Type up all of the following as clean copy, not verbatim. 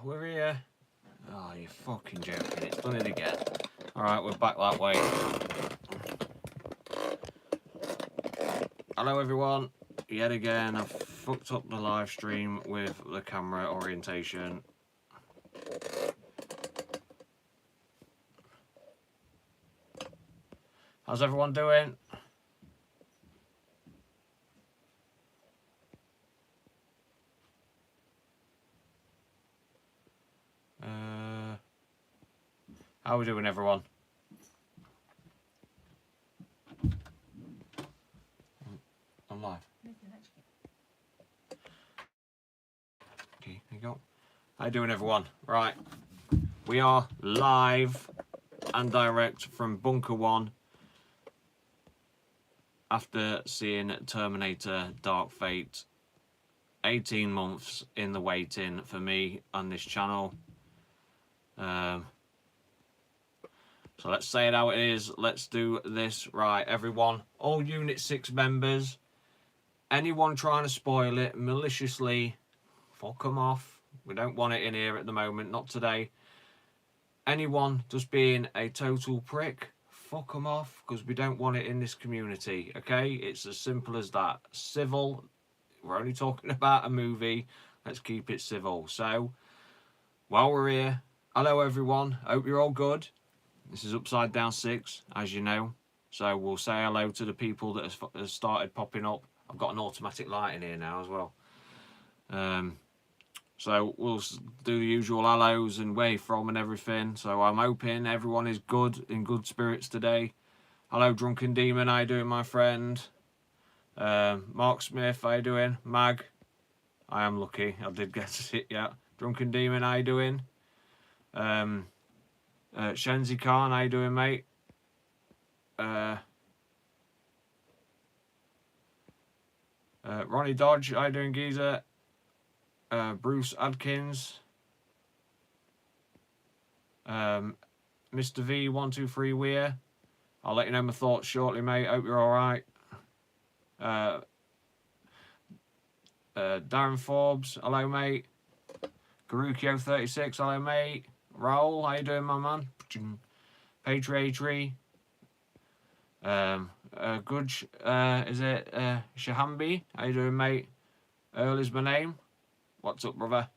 we're here. Oh, you're fucking joking. It's done it again. Alright, we're back that way. Hello, everyone. Yet again, I've fucked up the live stream with the camera orientation. How's everyone doing? How are we doing, everyone? I'm live. Okay, there you go. How you doing, everyone? Right, we are live and direct from Bunker 1 after seeing Terminator Dark Fate. 18 months in the waiting for me on this channel. So let's say it how it is. Let's do this. Right, everyone, all Unit 6 members, anyone trying to spoil it maliciously, fuck them off. We don't want it in here at the moment, not today. Anyone just being a total prick, fuck them off, because we don't want it in this community, okay? It's as simple as that. Civil, we're only talking about a movie, let's keep it civil. So, while we're here, hello everyone, hope you're all good. This is Upside Down 6, as you know. So we'll say hello to the people that have started popping up. I've got an automatic light in here now as well. So we'll do the usual hellos and where you're from and everything. So I'm hoping everyone is good, in good spirits today. Hello, Drunken Demon, how you doing, my friend? Mark Smith, how you doing? Mag, I am lucky, I did get to sit yet. Drunken Demon, how you doing? Shenzi Khan, how you doing, mate? Ronnie Dodge, how you doing, geezer? Bruce Adkins. Mr. V123 Weir. I'll let you know my thoughts shortly, mate. Hope you're alright. Darren Forbes, hello, mate. Garukio36, hello, mate. Raoul, how you doing, my man? Patriatry. Good, is it Shahambi? How you doing, mate? Earl is my name. What's up, brother?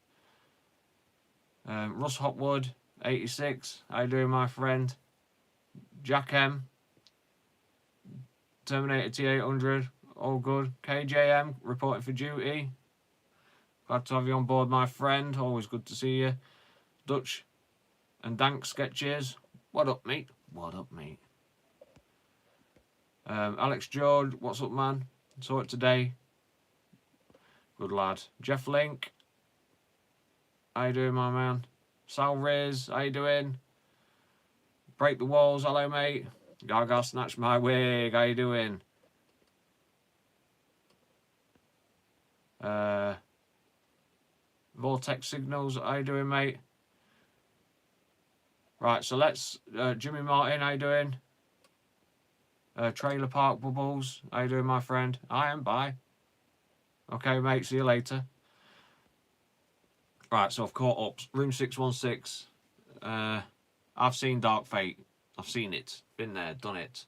Russ Hopwood, 86. How you doing, my friend? Jack M. Terminator T800. All good. KJM, reporting for duty. Glad to have you on board, my friend. Always good to see you. Dutch and Dank Sketches. What up, mate? What up, mate? Alex George, what's up, man? Saw it today. Good lad. Jeff Link. How you doing, my man? Sal Riz, how you doing? Break the Walls, hello, mate. Gaga Snatch My Wig, how you doing? Vortex Signals, how you doing, mate? Right, so let's... Jimmy Martin, how you doing? Trailer Park Bubbles, how you doing, my friend? I am, bye. Okay, mate, see you later. Right, so I've caught up. Room 616. I've seen Dark Fate. I've seen it. Been there, done it.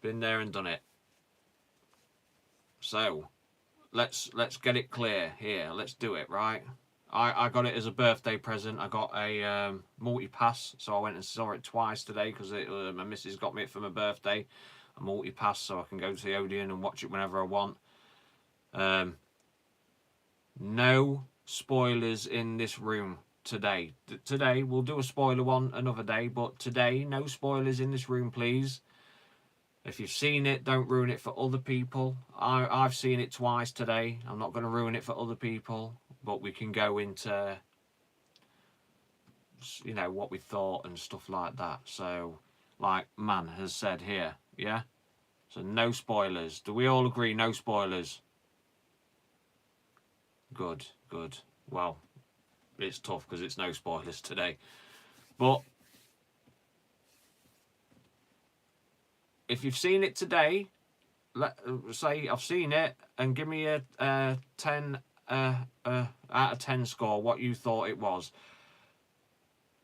Been there and done it. So, let's get it clear here. Let's do it, right? I got it as a birthday present. I got a multi-pass, so I went and saw it twice today because my missus got me it for my birthday. A multi-pass, so I can go to the Odeon and watch it whenever I want. No spoilers in this room today. Today, we'll do a spoiler one another day, but today, no spoilers in this room, please. If you've seen it, don't ruin it for other people. I've seen it twice today. I'm not going to ruin it for other people, but we can go into, you know, what we thought and stuff like that. So, like Man has said here, yeah? So, no spoilers. Do we all agree, no spoilers? Good, good. Well, it's tough because it's no spoilers today. But if you've seen it today, say I've seen it and give me a 10 out of 10 score, what you thought it was.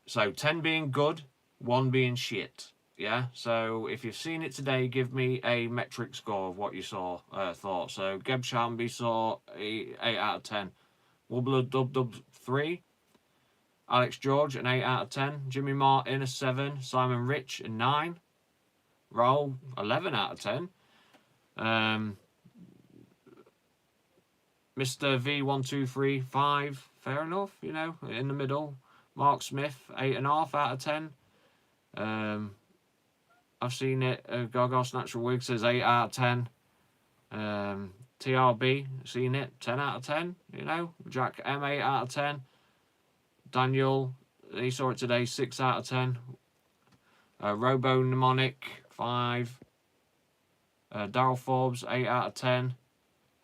So 10 being good, 1 being shit. Yeah, so if you've seen it today, give me a metric score of what you thought. So Geb Shambi saw 8 out of 10. Wobbler Dub Dub 3. Alex George an 8 out of 10. Jimmy Martin a 7. Simon Rich a 9. Roll 11 out of 10. Mr. V123 5. Fair enough, you know, in the middle. Mark Smith 8.5 out of 10. I've seen it. Gargos Natural Wig says 8 out of 10. TRB, seen it, 10 out of 10. You know, Jack M 8 out of 10. Daniel, he saw it today, 6 out of 10. Robo Mnemonic 5. Daryl Forbes 8 out of 10.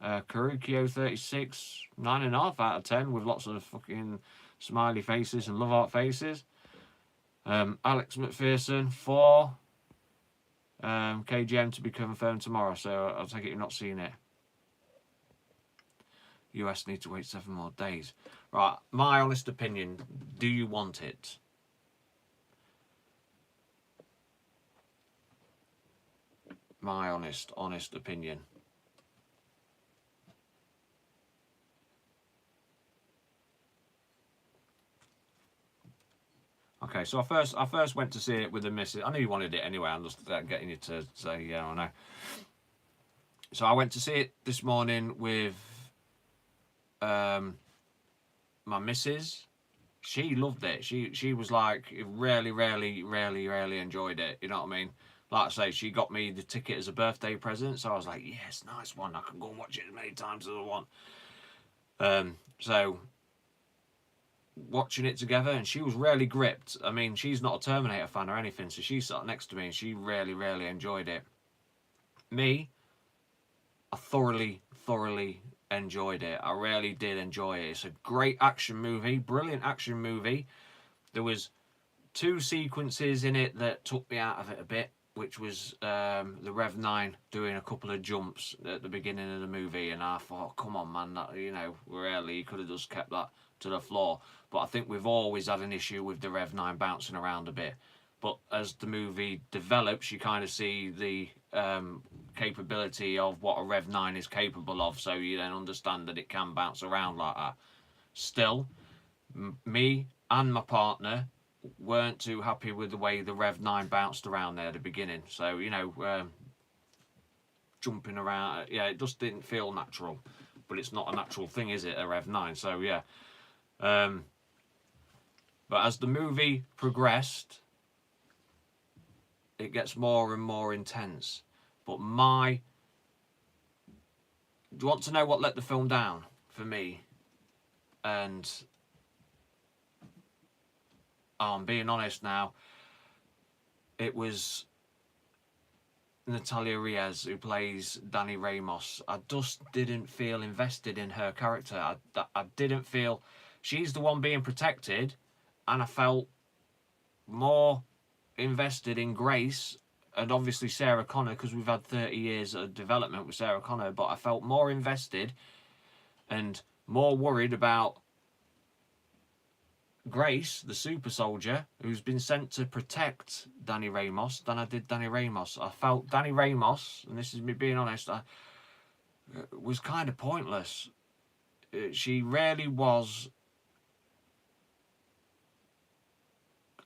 Karukio 36, 9.5 out of 10 with lots of fucking smiley faces and love art faces. Alex McPherson 4. KGM to be confirmed tomorrow, so I'll take it you've not seen it. US need to wait 7 more days. Right, my honest opinion, do you want it? My honest opinion. Okay, so I first went to see it with the missus. I knew you wanted it anyway. I'm just getting you to say yeah or no. So I went to see it this morning with my missus. She loved it. She was like really enjoyed it. You know what I mean? Like I say, she got me the ticket as a birthday present. So I was like, yes, nice one. I can go and watch it as many times as I want. So watching it together, and she was really gripped. I mean, she's not a Terminator fan or anything, so she sat next to me and she really enjoyed it. Me, I thoroughly enjoyed it. I really did enjoy it. It's a great action movie, brilliant action movie. There was 2 sequences in it that took me out of it a bit, which was the Rev 9 doing a couple of jumps at the beginning of the movie, and I thought, come on man, that, you know, really, you could have just kept that to the floor. But I think we've always had an issue with the Rev 9 bouncing around a bit. But as the movie develops, you kind of see the capability of what a Rev 9 is capable of, so you then understand that it can bounce around like that. Still, me and my partner weren't too happy with the way the Rev 9 bounced around there at the beginning. So, you know, jumping around, yeah, it just didn't feel natural. But it's not a natural thing, is it, a Rev 9? So, yeah. But as the movie progressed, it gets more and more intense. But do you want to know what let the film down for me? And I'm being honest now, it was Natalia Reyes, who plays Danny Ramos. I just didn't feel invested in her character. I didn't feel... She's the one being protected, and I felt more invested in Grace and obviously Sarah Connor, because we've had 30 years of development with Sarah Connor, but I felt more invested and more worried about Grace, the super soldier, who's been sent to protect Danny Ramos, than I did Danny Ramos. I felt Danny Ramos, and this is me being honest, was kind of pointless. She really was...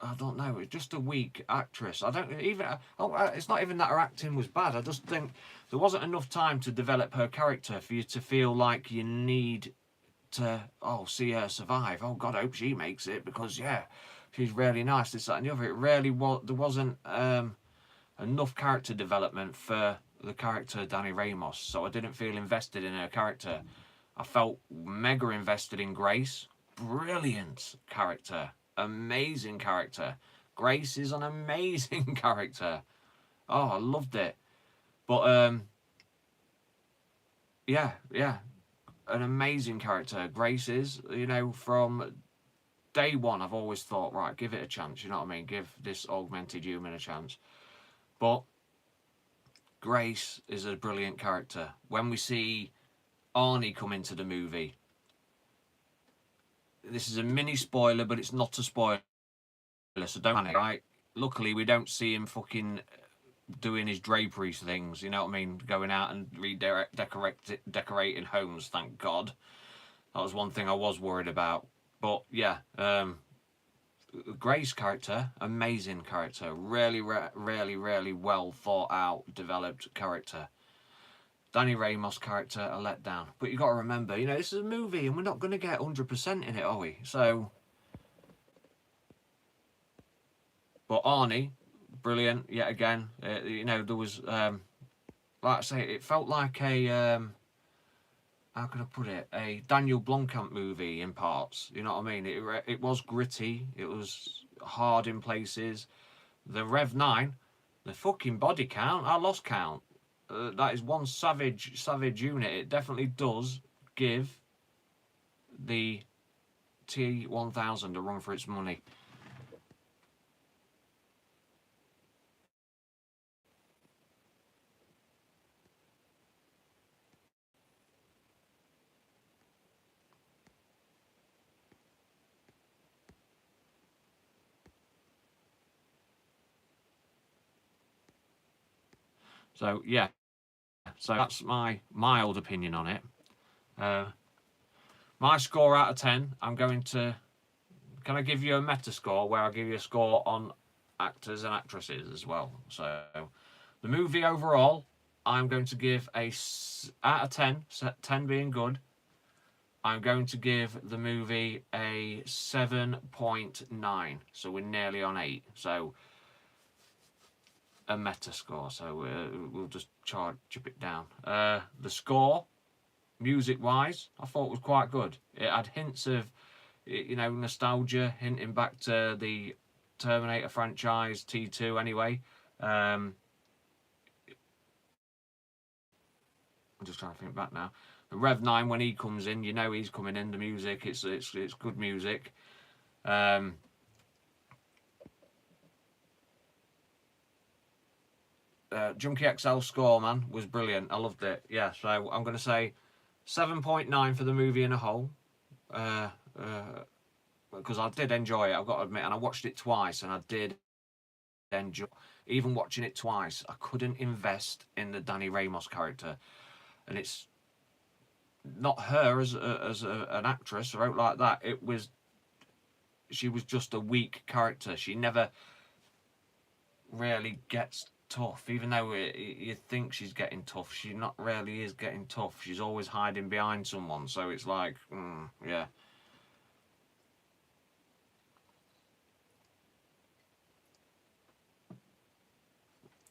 I don't know, it's just a weak actress. I don't even... it's not even that her acting was bad. I just think there wasn't enough time to develop her character for you to feel like you need to, see her survive. Oh, God, I hope she makes it, because, yeah, she's really nice, this, that, and the other. It really was... There wasn't enough character development for the character Danny Ramos, so I didn't feel invested in her character. I felt mega invested in Grace. Brilliant character. Amazing character. Grace is an amazing character. Oh, I loved it. But yeah, an amazing character. Grace is, you know, from day one I've always thought, right, give it a chance, you know what I mean? Give this augmented human a chance. But Grace is a brilliant character. When we see Arnie come into the movie, this is a mini spoiler, but it's not a spoiler, so don't panic, right? Luckily, we don't see him fucking doing his drapery things, you know what I mean? Going out and decorating homes, thank God. That was one thing I was worried about. But yeah, Gray's character, amazing character. Really well thought out, developed character. Danny Ramos' character, a letdown. But you got to remember, you know, this is a movie and we're not going to get 100% in it, are we? So, but Arnie, brilliant yet again. You know, there was, like I say, it felt like a, how can I put it, a Daniel Blomkamp movie in parts. You know what I mean? It was gritty. It was hard in places. The Rev 9, the fucking body count, I lost count. That is one savage unit. It definitely does give the T1000 a run for its money. So yeah, so that's my mild opinion on it. My score out of 10, I'm going to, can I give you a meta score where I give you a score on actors and actresses as well? So the movie overall, I'm going to give a, out of 10, 10 being good, I'm going to give the movie a 7.9. So we're nearly on 8. So a meta score. So we'll just chip it down. The score, music-wise, I thought was quite good. It had hints of, you know, nostalgia, hinting back to the Terminator franchise, T2 anyway. I'm just trying to think back now. The Rev 9, when he comes in, you know he's coming in. The music, it's good music. Junkie XL score, man, was brilliant. I loved it. Yeah, so I'm going to say 7.9 for the movie in a whole. Because I did enjoy it, I've got to admit, and I watched it twice, and I did enjoy. Even watching it twice, I couldn't invest in the Danny Ramos character, and it's not her as an actress or out like that. It was, she was just a weak character. She never really gets tough, even though you think she's getting tough. She not really is getting tough. She's always hiding behind someone. So it's like, yeah.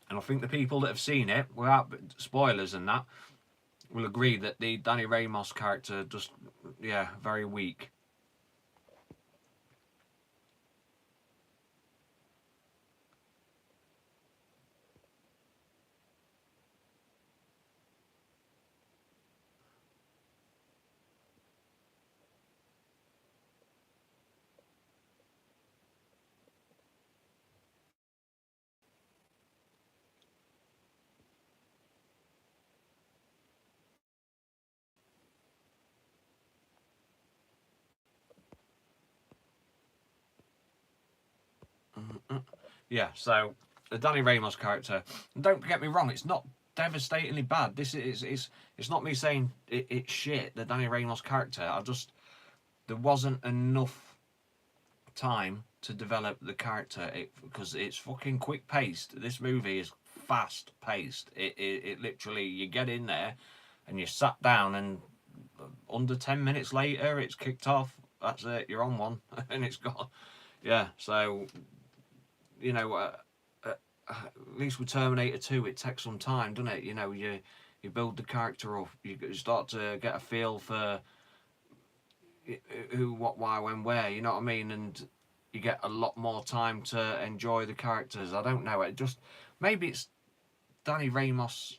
And I think the people that have seen it, without spoilers and that, will agree that the Danny Ramos character just, yeah, very weak. Yeah, so the Danny Ramos character, don't get me wrong, it's not devastatingly bad. This is it's not me saying it's shit, the Danny Ramos character. There wasn't enough time to develop the character because it's fucking quick paced. This movie is fast paced. It literally, you get in there and you sat down and under 10 minutes later it's kicked off. That's it, you're on one and it's got, yeah. So you know, at least with Terminator 2, it takes some time, doesn't it? You know, you build the character up, you start to get a feel for who, what, why, when, where. You know what I mean? And you get a lot more time to enjoy the characters. I don't know. It just, maybe it's Danny Ramos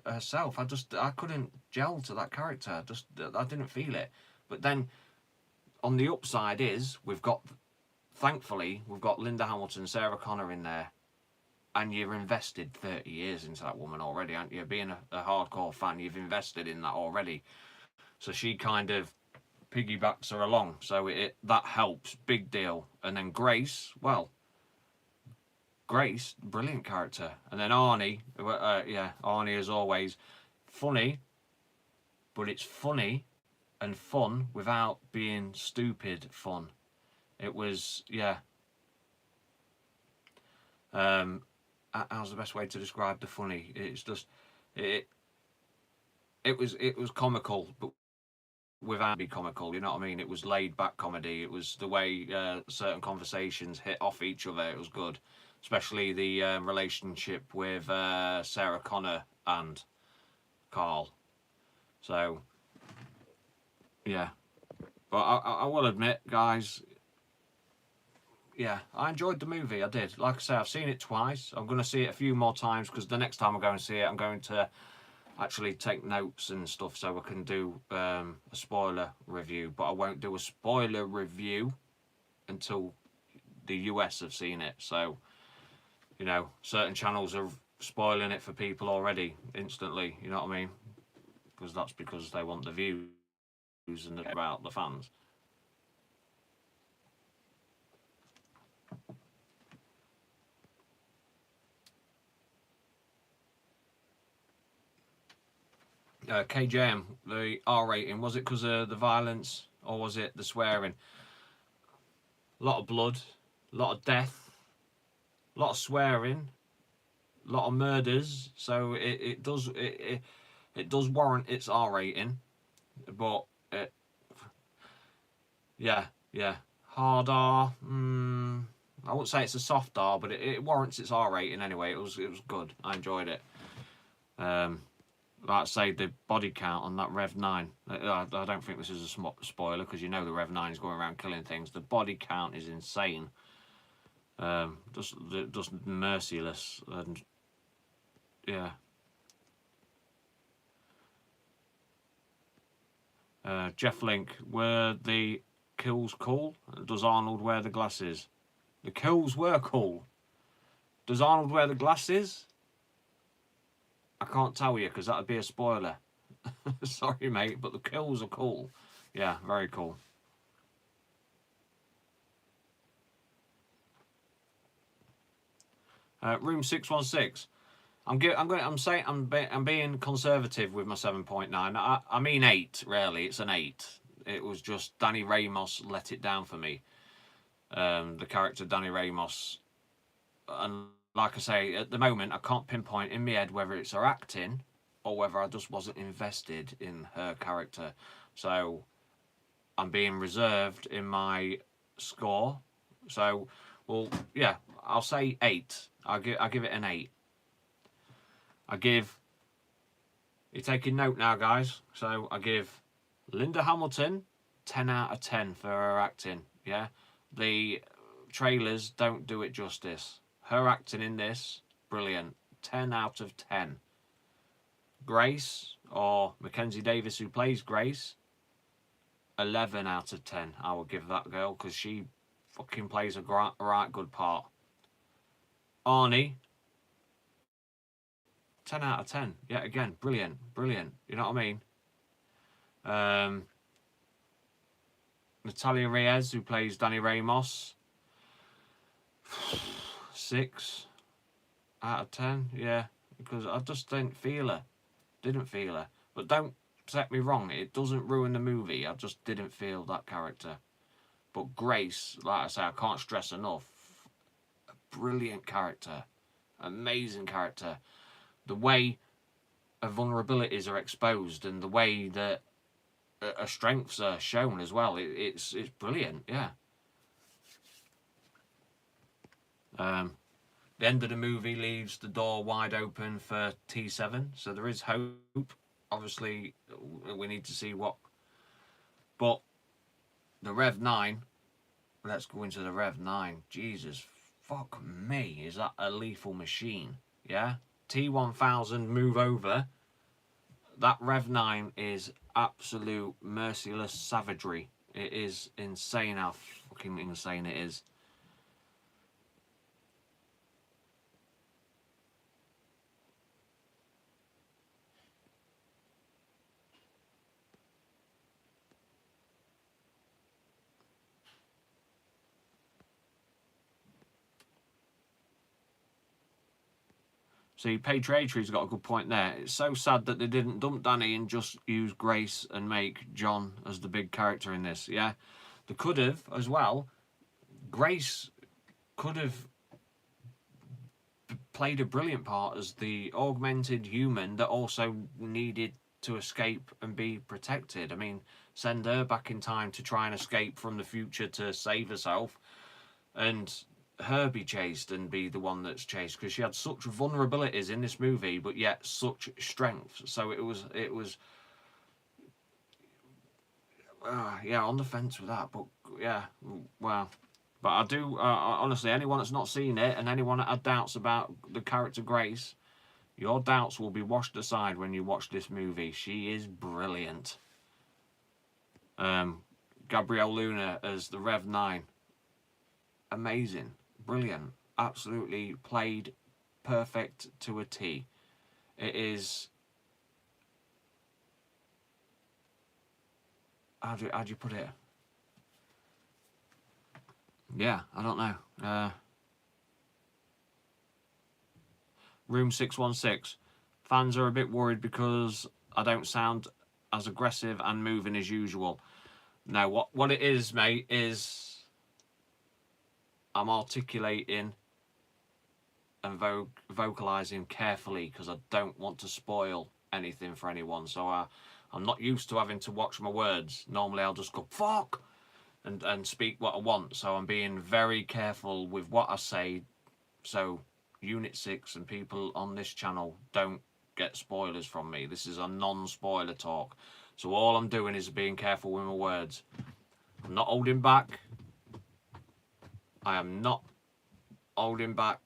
herself. I couldn't gel to that character. I didn't feel it. But then on the upside is thankfully we've got Linda Hamilton, Sarah Connor in there, and you've invested 30 years into that woman already, aren't you? Being a hardcore fan, you've invested in that already. So she kind of piggybacks her along, so that helps, big deal. And then Grace, well, Grace, brilliant character. And then Arnie, yeah, Arnie as always, funny, but it's funny and fun without being stupid fun. It was, yeah. How's the best way to describe the funny? It's just, it was comical, but without being comical, you know what I mean? It was laid back comedy. It was the way certain conversations hit off each other. It was good, especially the relationship with Sarah Connor and Carl. So yeah, but I will admit, guys, yeah, I enjoyed the movie. I did. Like I say, I've seen it twice. I'm going to see it a few more times because the next time I go and see it, I'm going to actually take notes and stuff so I can do a spoiler review. But I won't do a spoiler review until the US have seen it. So, you know, certain channels are spoiling it for people already instantly. You know what I mean? Because that's because they want the views and about the fans. KJM, the R rating, was it because of the violence or was it the swearing? A lot of blood, a lot of death, a lot of swearing, a lot of murders. So it does warrant its R rating, but yeah, hard R. I wouldn't say it's a soft R, but it warrants its R rating anyway. It was good. I enjoyed it. Like I say, the body count on that Rev 9. I don't think this is a spoiler because you know the Rev 9 is going around killing things. The body count is insane. Just merciless. And yeah. Jeff Link, were the kills cool? Does Arnold wear the glasses? The kills were cool. Does Arnold wear the glasses? I can't tell you because that would be a spoiler. Sorry, mate, but the kills are cool. Yeah, very cool. Room 616. I'm being conservative with my 7.9. I mean 8. Really, it's an 8. It was just Danny Ramos let it down for me. The character Danny Ramos, and like I say, at the moment I can't pinpoint in my head whether it's her acting or whether I just wasn't invested in her character. So I'm being reserved in my score. So, well, yeah, I'll say 8. I'll give it an 8. You're taking note now, guys. So I give Linda Hamilton 10 out of 10 for her acting. Yeah, the trailers don't do it justice. Her acting in this, brilliant. 10 out of 10. Grace, or Mackenzie Davis, who plays Grace, 11 out of 10. I will give that girl because she fucking plays a right good part. Arnie, 10 out of 10. Yet again, brilliant. You know what I mean? Natalia Reyes, who plays Danny Ramos, 6 out of 10. Yeah, because I just didn't feel her. But don't set me wrong, it doesn't ruin the movie. I just didn't feel that character. But Grace, like I say, I can't stress enough. A brilliant character. Amazing character. The way her vulnerabilities are exposed and the way that her strengths are shown as well. It's brilliant, yeah. The end of the movie leaves the door wide open for T7, so there is hope. Obviously, we need to see what... But the Rev 9, let's go into the Rev 9. Jesus, fuck me, is that a lethal machine? Yeah? T1000 move over. That Rev 9 is absolute merciless savagery. It is insane how fucking insane it is. See, Patriotry's got a good point there. It's so sad that they didn't dump Danny and just use Grace and make John as the big character in this. Yeah, they could have as well. Grace could have played a brilliant part as the augmented human that also needed to escape and be protected. I mean, send her back in time to try and escape from the future to save herself, and her be chased and be the one that's chased, because she had such vulnerabilities in this movie but yet such strength. So it was yeah, on the fence with that, but yeah, well, but I do honestly, anyone that's not seen it and anyone that had doubts about the character Grace, your doubts will be washed aside when you watch this movie. She is brilliant. Gabrielle Luna as the Rev 9, amazing, brilliant, absolutely played perfect to a T. It is, how do you put it? Yeah, I don't know. Room 616. Fans are a bit worried because I don't sound as aggressive and moving as usual. No, what it is, mate, is I'm articulating and vocalising carefully because I don't want to spoil anything for anyone. So I'm not used to having to watch my words. Normally I'll just go, fuck, and speak what I want. So I'm being very careful with what I say. So Unit 6 and people on this channel don't get spoilers from me. This is a non-spoiler talk. So all I'm doing is being careful with my words. I'm not holding back. I am not holding back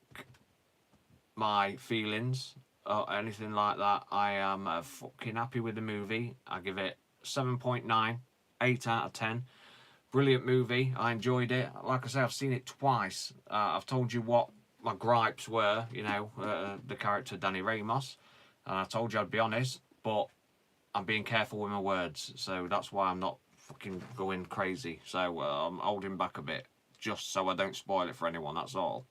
my feelings or anything like that. I am fucking happy with the movie. I give it 7.9, 8 out of 10. Brilliant movie. I enjoyed it. Like I say, I've seen it twice. I've told you what my gripes were, you know, the character Danny Ramos, and I told you I'd be honest, but I'm being careful with my words, so that's why I'm not fucking going crazy. So I'm holding back a bit, just so I don't spoil it for anyone, that's all.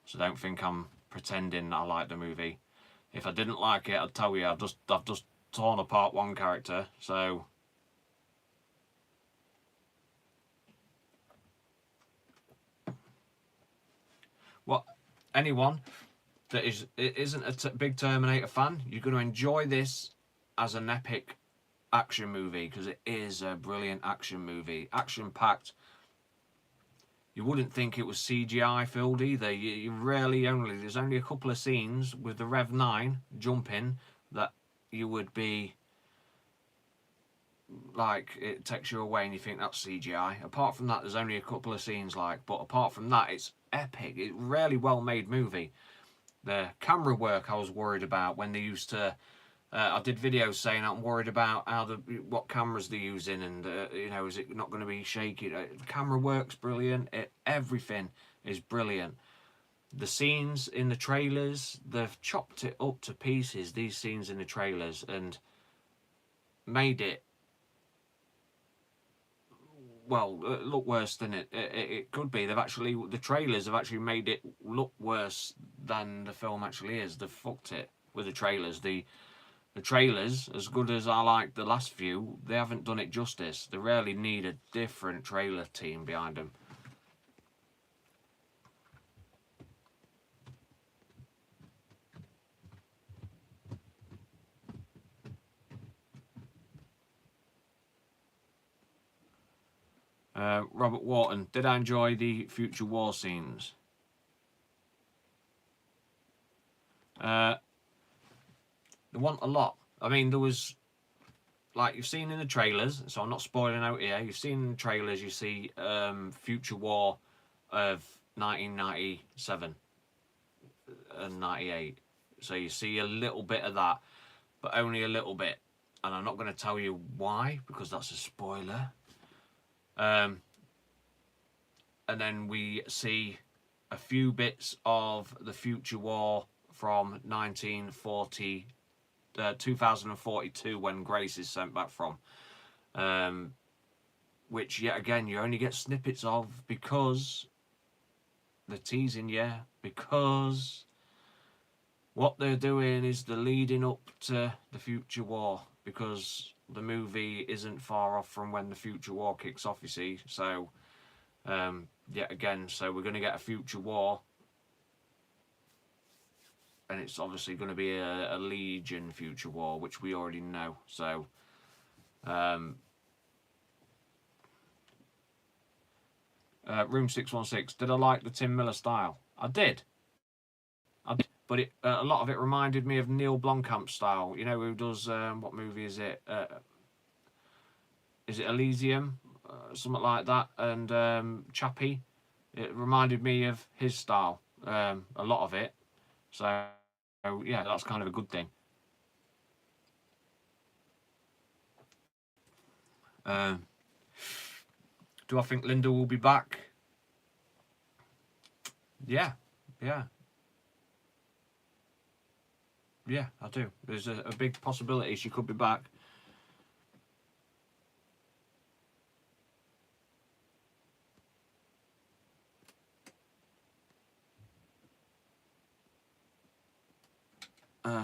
So don't think I'm pretending I like the movie. If I didn't like it, I'd tell you. I've just torn apart one character, so what, anyone that isn't a big Terminator fan, you're going to enjoy this as an epic action movie, because it is a brilliant action movie, action packed. You wouldn't think it was CGI filled either. You rarely, there's only a couple of scenes with the Rev 9 jumping that you would be like, it takes you away and you think that's CGI. Apart from that, there's only a couple of scenes but apart from that, it's epic. It's a really well made movie. The camera work I was worried about when they used to, I did videos saying I'm worried about what cameras they're using, and you know, is it not going to be shaky? The camera work's brilliant. Everything is brilliant. The scenes in the trailers, they've chopped it up to pieces, these scenes in the trailers, and made it, well, look worse than it could be. The trailers have actually made it look worse than the film actually is. They've fucked it with the trailers. The trailers, as good as I like the last few, they haven't done it justice. They really need a different trailer team behind them. Robert Wharton, did I enjoy the future war scenes? There weren't a lot. I mean, there was, like you've seen in the trailers, so I'm not spoiling out here. You've seen in the trailers, you see future war of 1997 and 98. So you see a little bit of that, but only a little bit. And I'm not going to tell you why, because that's a spoiler. And then we see a few bits of the future war from 2042, when Grace is sent back from. Which, yet again, you only get snippets of because they're teasing you, because what they're doing is they're leading up to the future war, because the movie isn't far off from when the future war kicks off, you see. So yet again, so we're going to get a future war, and it's obviously going to be a Legion future war, which we already know. So Room 616, did I like the Tim Miller style? I did, but a lot of it reminded me of Neil Blomkamp's style. You know, who does what movie is it? Is it Elysium, something like that? And Chappie, it reminded me of his style, a lot of it. So yeah, that's kind of a good thing. Do I think Linda will be back? Yeah, yeah. Yeah, I do. There's a big possibility she could be back.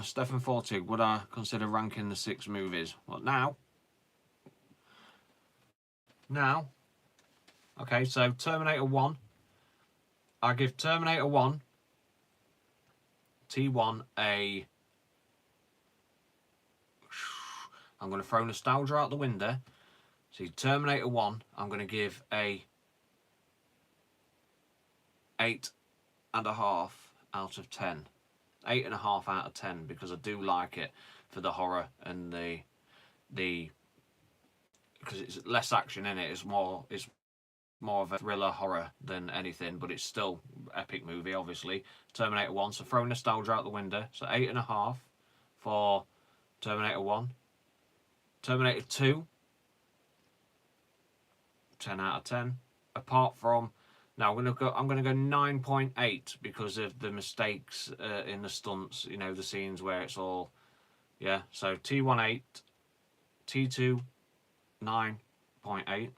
Stefan Fortig, would I consider ranking the 6 movies? Well, now. Okay, so Terminator 1. I give Terminator 1, T1, a... I'm going to throw nostalgia out the window. See, Terminator 1, I'm going to give a 8.5 out of 10. 8.5 out of 10, because I do like it for the horror and the because it's less action in it. It's more of a thriller horror than anything, but it's still epic movie, obviously. Terminator 1, so throw nostalgia out the window. So 8.5 for Terminator 1. Terminator 2, 10 out of 10. Apart from, now I'm gonna go 9.8 because of the mistakes in the stunts. You know, the scenes where it's all, yeah. So T1 8, T2 9.8.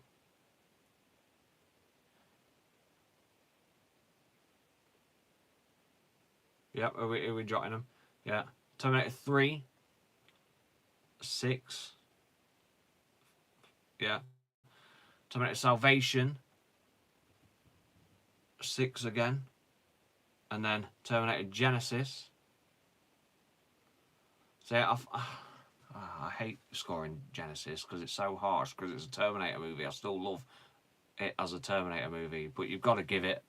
Yep, are we jotting them? Yeah. Terminator 3, 6. Yeah. Terminator Salvation, 6 again. And then Terminator Genesis. So yeah, I hate scoring Genesis because it's so harsh, because it's a Terminator movie. I still love it as a Terminator movie, but you've got to give it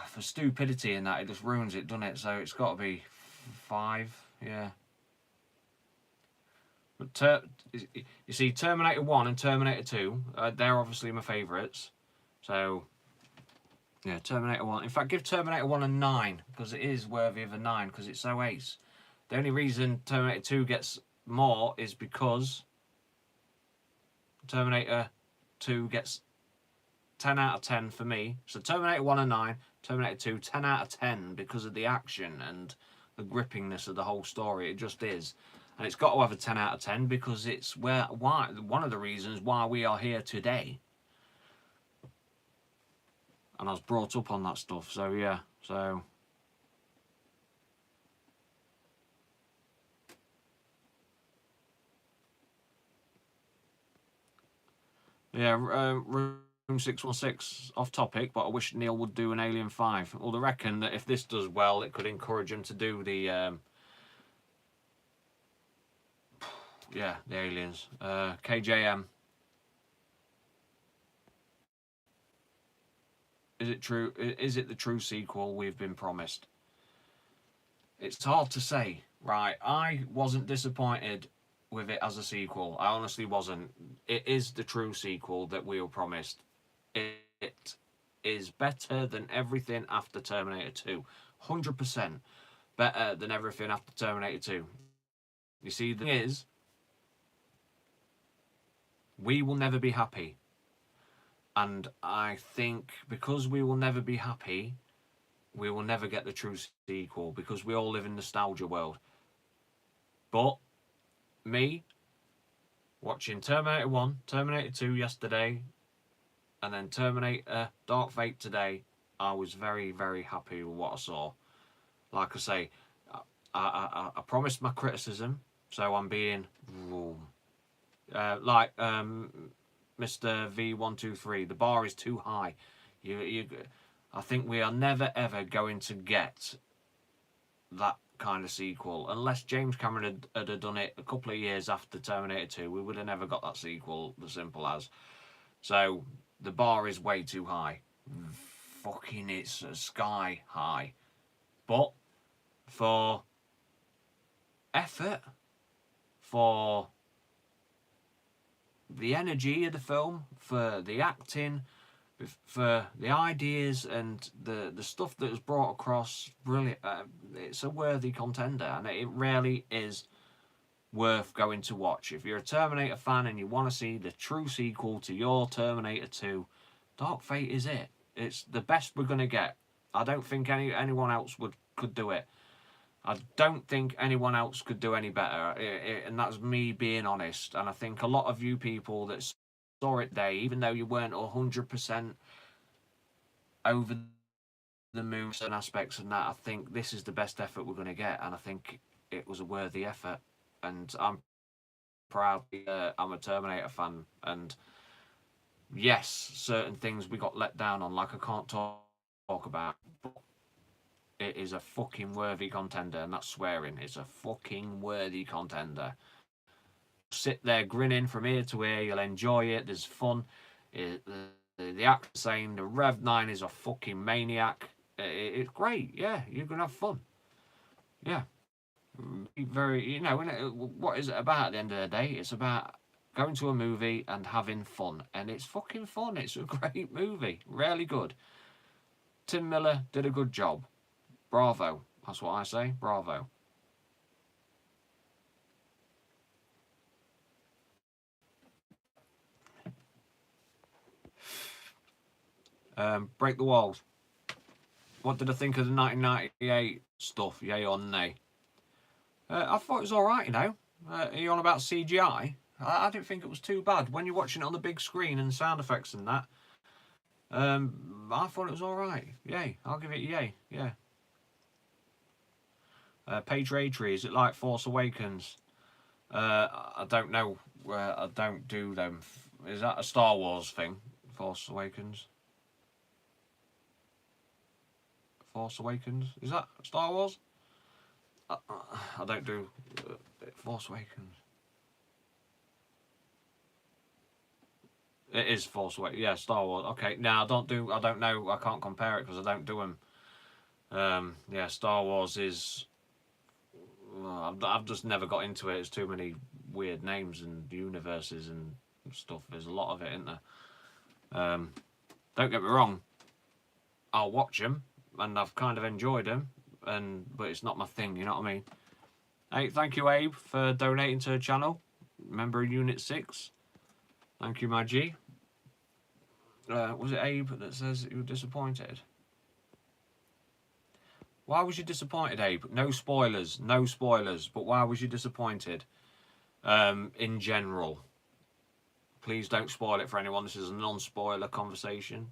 for stupidity in that it just ruins it, doesn't it? So it's got to be 5, yeah. But you see, Terminator 1 and Terminator 2, they're obviously my favourites. So yeah, Terminator 1. In fact, give Terminator 1 a 9, because it is worthy of a 9, because it's so ace. The only reason Terminator 2 gets more is because Terminator 2 gets 10 out of 10 for me. So Terminator 1 a 9, Terminator 2 10 out of 10 because of the action and the grippingness of the whole story. It just is. And it's got to have a 10 out of 10 because it's one of the reasons why we are here today. And I was brought up on that stuff, so yeah. So yeah, Room 616, off topic, but I wish Neil would do an Alien 5. Well, they reckon that if this does well, it could encourage him to do the yeah, the Aliens. KJM. Is it true? Is it the true sequel we've been promised? It's hard to say, right? I wasn't disappointed with it as a sequel. I honestly wasn't. It is the true sequel that we were promised. It is better than everything after Terminator 2. 100% better than everything after Terminator 2. You see, the thing is, we will never be happy. And I think because we will never be happy, we will never get the true sequel, because we all live in nostalgia world. But me, watching Terminator 1, Terminator 2 yesterday, and then Terminator Dark Fate today, I was very, very happy with what I saw. like I say, I promised my criticism, so I'm being like Mr. V123. The bar is too high. I think we are never ever going to get that kind of sequel unless James Cameron had done it a couple of years after Terminator 2. We would have never got that sequel. As simple as. So the bar is way too high. Fucking, it's sky high. But for effort, for the energy of the film, for the acting, for the ideas and the stuff that was brought across, brilliant. It's a worthy contender, and it really is worth going to watch. If you're a Terminator fan and you want to see the true sequel to your Terminator 2, Dark Fate is it. It's the best we're going to get. I don't think anyone else could do it. I don't think anyone else could do any better, and that's me being honest. And I think a lot of you people that saw it today, even though you weren't 100% over the moon certain aspects and that, I think this is the best effort we're going to get, and I think it was a worthy effort. And I'm proud I'm a Terminator fan, and yes, certain things we got let down on, like I can't talk about, but it is a fucking worthy contender, and that's swearing. It's a fucking worthy contender. Sit there grinning from ear to ear, you'll enjoy it, there's fun. The actor saying the Rev 9 is a fucking maniac. It's great, yeah, you're going to have fun. Yeah. Very, you know, what is it about at the end of the day? It's about going to a movie and having fun, and it's fucking fun. It's a great movie, really good. Tim Miller did a good job. Bravo. That's what I say. Bravo. Break the walls. What did I think of the 1998 stuff? Yay or nay? I thought it was alright, you know. Are you on about CGI? I didn't think it was too bad. When you're watching it on the big screen and sound effects and that, I thought it was alright. Yay. I'll give it a yay. Yeah. Page Ray Tree, is it like Force Awakens? I don't know. I don't do them. Is that a Star Wars thing? Force Awakens? Force Awakens? Is that Star Wars? I don't do Force Awakens. It is Force Awakens. Yeah, Star Wars. Okay, now I don't know. I can't compare it because I don't do them. Yeah, Star Wars is. I've just never got into it. There's too many weird names and universes and stuff. There's a lot of it, isn't there? Don't get me wrong. I'll watch them, and I've kind of enjoyed them, but it's not my thing. You know what I mean? Hey, thank you, Abe, for donating to the channel. Member of Unit 6. Thank you, my G. Was it Abe that says you were disappointed? Why was you disappointed, Abe? No spoilers, no spoilers. But why was you disappointed? In general. Please don't spoil it for anyone. This is a non-spoiler conversation.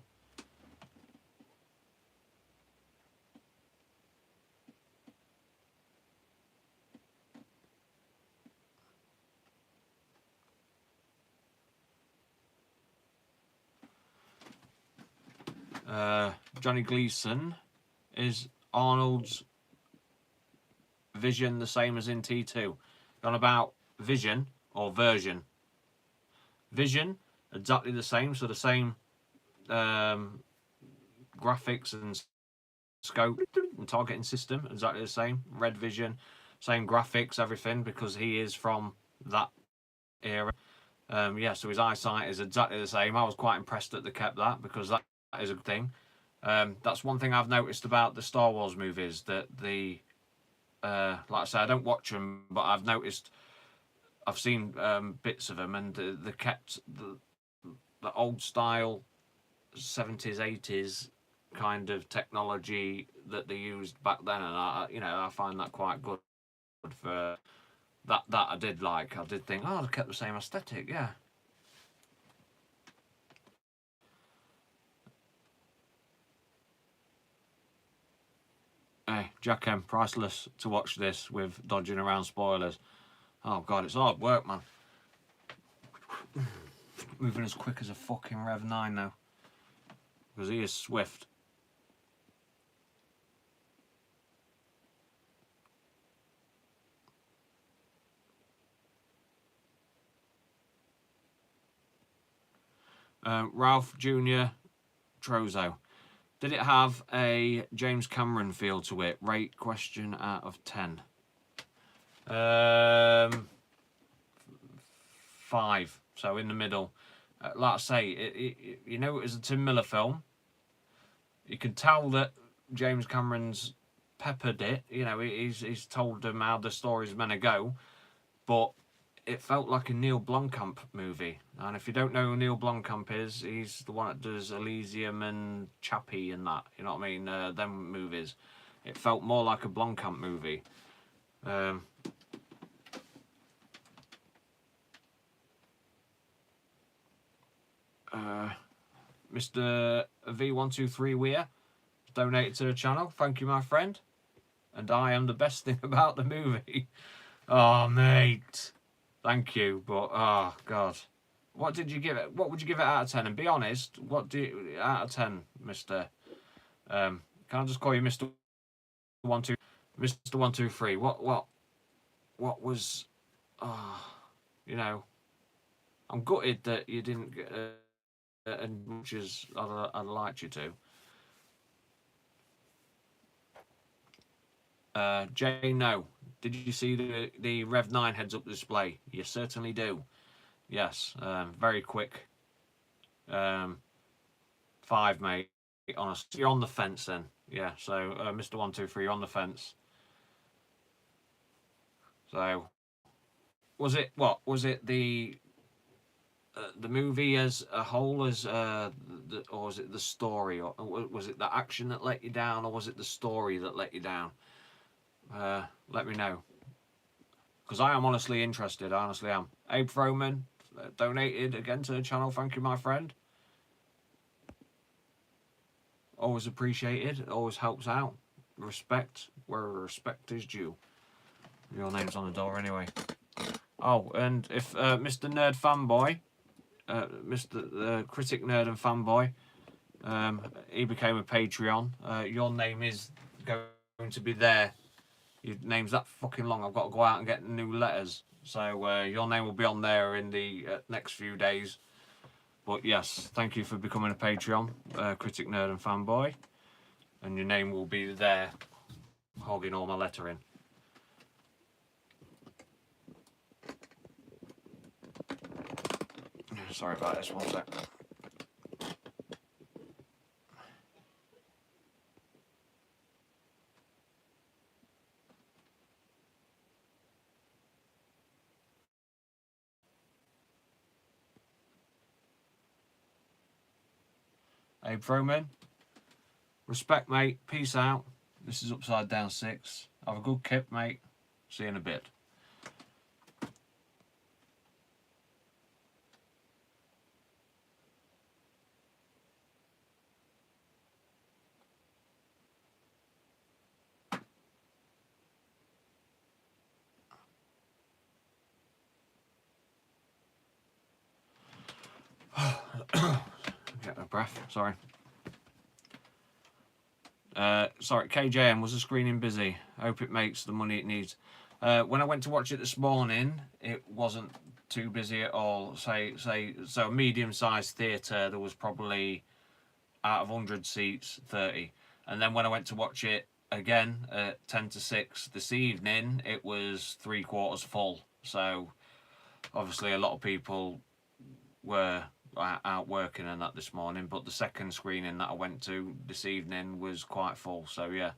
Johnny Gleason, is Arnold's vision the same as in T2? On about vision or version? Vision, exactly the same, so the same graphics and scope and targeting system, exactly the same. Red vision, same graphics, everything, because he is from that era. Yeah, so his eyesight is exactly the same. I was quite impressed that they kept that, because that is a good thing. That's one thing I've noticed about the Star Wars movies, that like I say, I don't watch them, but I've noticed, I've seen bits of them, and they kept the old style 70s, 80s kind of technology that they used back then, and I find that quite good for that. I did like. I did think, oh, they kept the same aesthetic, yeah. Hey, Jack M, priceless to watch this with dodging around spoilers. Oh god, it's hard work, man. Moving as quick as a fucking Rev 9 now. Because he is swift. Ralph Jr. Trozo. Did it have a James Cameron feel to it? Rate question out of 10. 5. So in the middle. Like I say, you know, it was a Tim Miller film. You can tell that James Cameron's peppered it. You know, he's told them how the story's meant to go. But it felt like a Neil Blomkamp movie. And if you don't know who Neil Blomkamp is, he's the one that does Elysium and Chappie and that. You know what I mean? Them movies. It felt more like a Blomkamp movie. Mr. V123 Weir donated to the channel. Thank you, my friend. And I am the best thing about the movie. Oh, mate. Thank you, but oh god, what did you give it? What would you give it out of 10? And be honest, what do you out of 10, Mister? Can I just call you Mister 12, Mister 123? What was? You know, I'm gutted that you didn't get as much as I'd liked you to. Jay, no. Did you see the Rev 9 heads-up display? You certainly do. Yes, very quick. 5, mate. Honestly, you're on the fence then. Yeah, so Mr. 123, you're on the fence. So, was it what? Was it the movie as a whole, as or was it the story, or was it the action that let you down, or was it the story that let you down? Let me know, because I am honestly interested. I honestly am. Abe Froman donated again to the channel. Thank you, my friend. Always appreciated. Always helps out. Respect where respect is due. Your name's on the door anyway. Oh, and if Mr. Nerd Fanboy, Mr. Critic Nerd and Fanboy, he became a Patreon. Your name is going to be there. Your name's that fucking long. I've got to go out and get new letters. So your name will be on there in the next few days. But yes, thank you for becoming a Patreon, Critic Nerd and Fanboy. And your name will be there, hogging all my lettering. Sorry about this, one sec. Hey, Proman. Respect, mate. Peace out. This is Upside Down 6. Have a good kip, mate. See you in a bit. Get my breath. Sorry. Sorry, KJM, was the screening busy? Hope it makes the money it needs. When I went to watch it this morning, it wasn't too busy at all. So a medium-sized theatre, there was probably, out of 100 seats, 30. And then when I went to watch it again at 10 to 6 this evening, it was 3/4 full. So obviously a lot of people were out working and that this morning, but the second screening that I went to this evening was quite full. So yeah.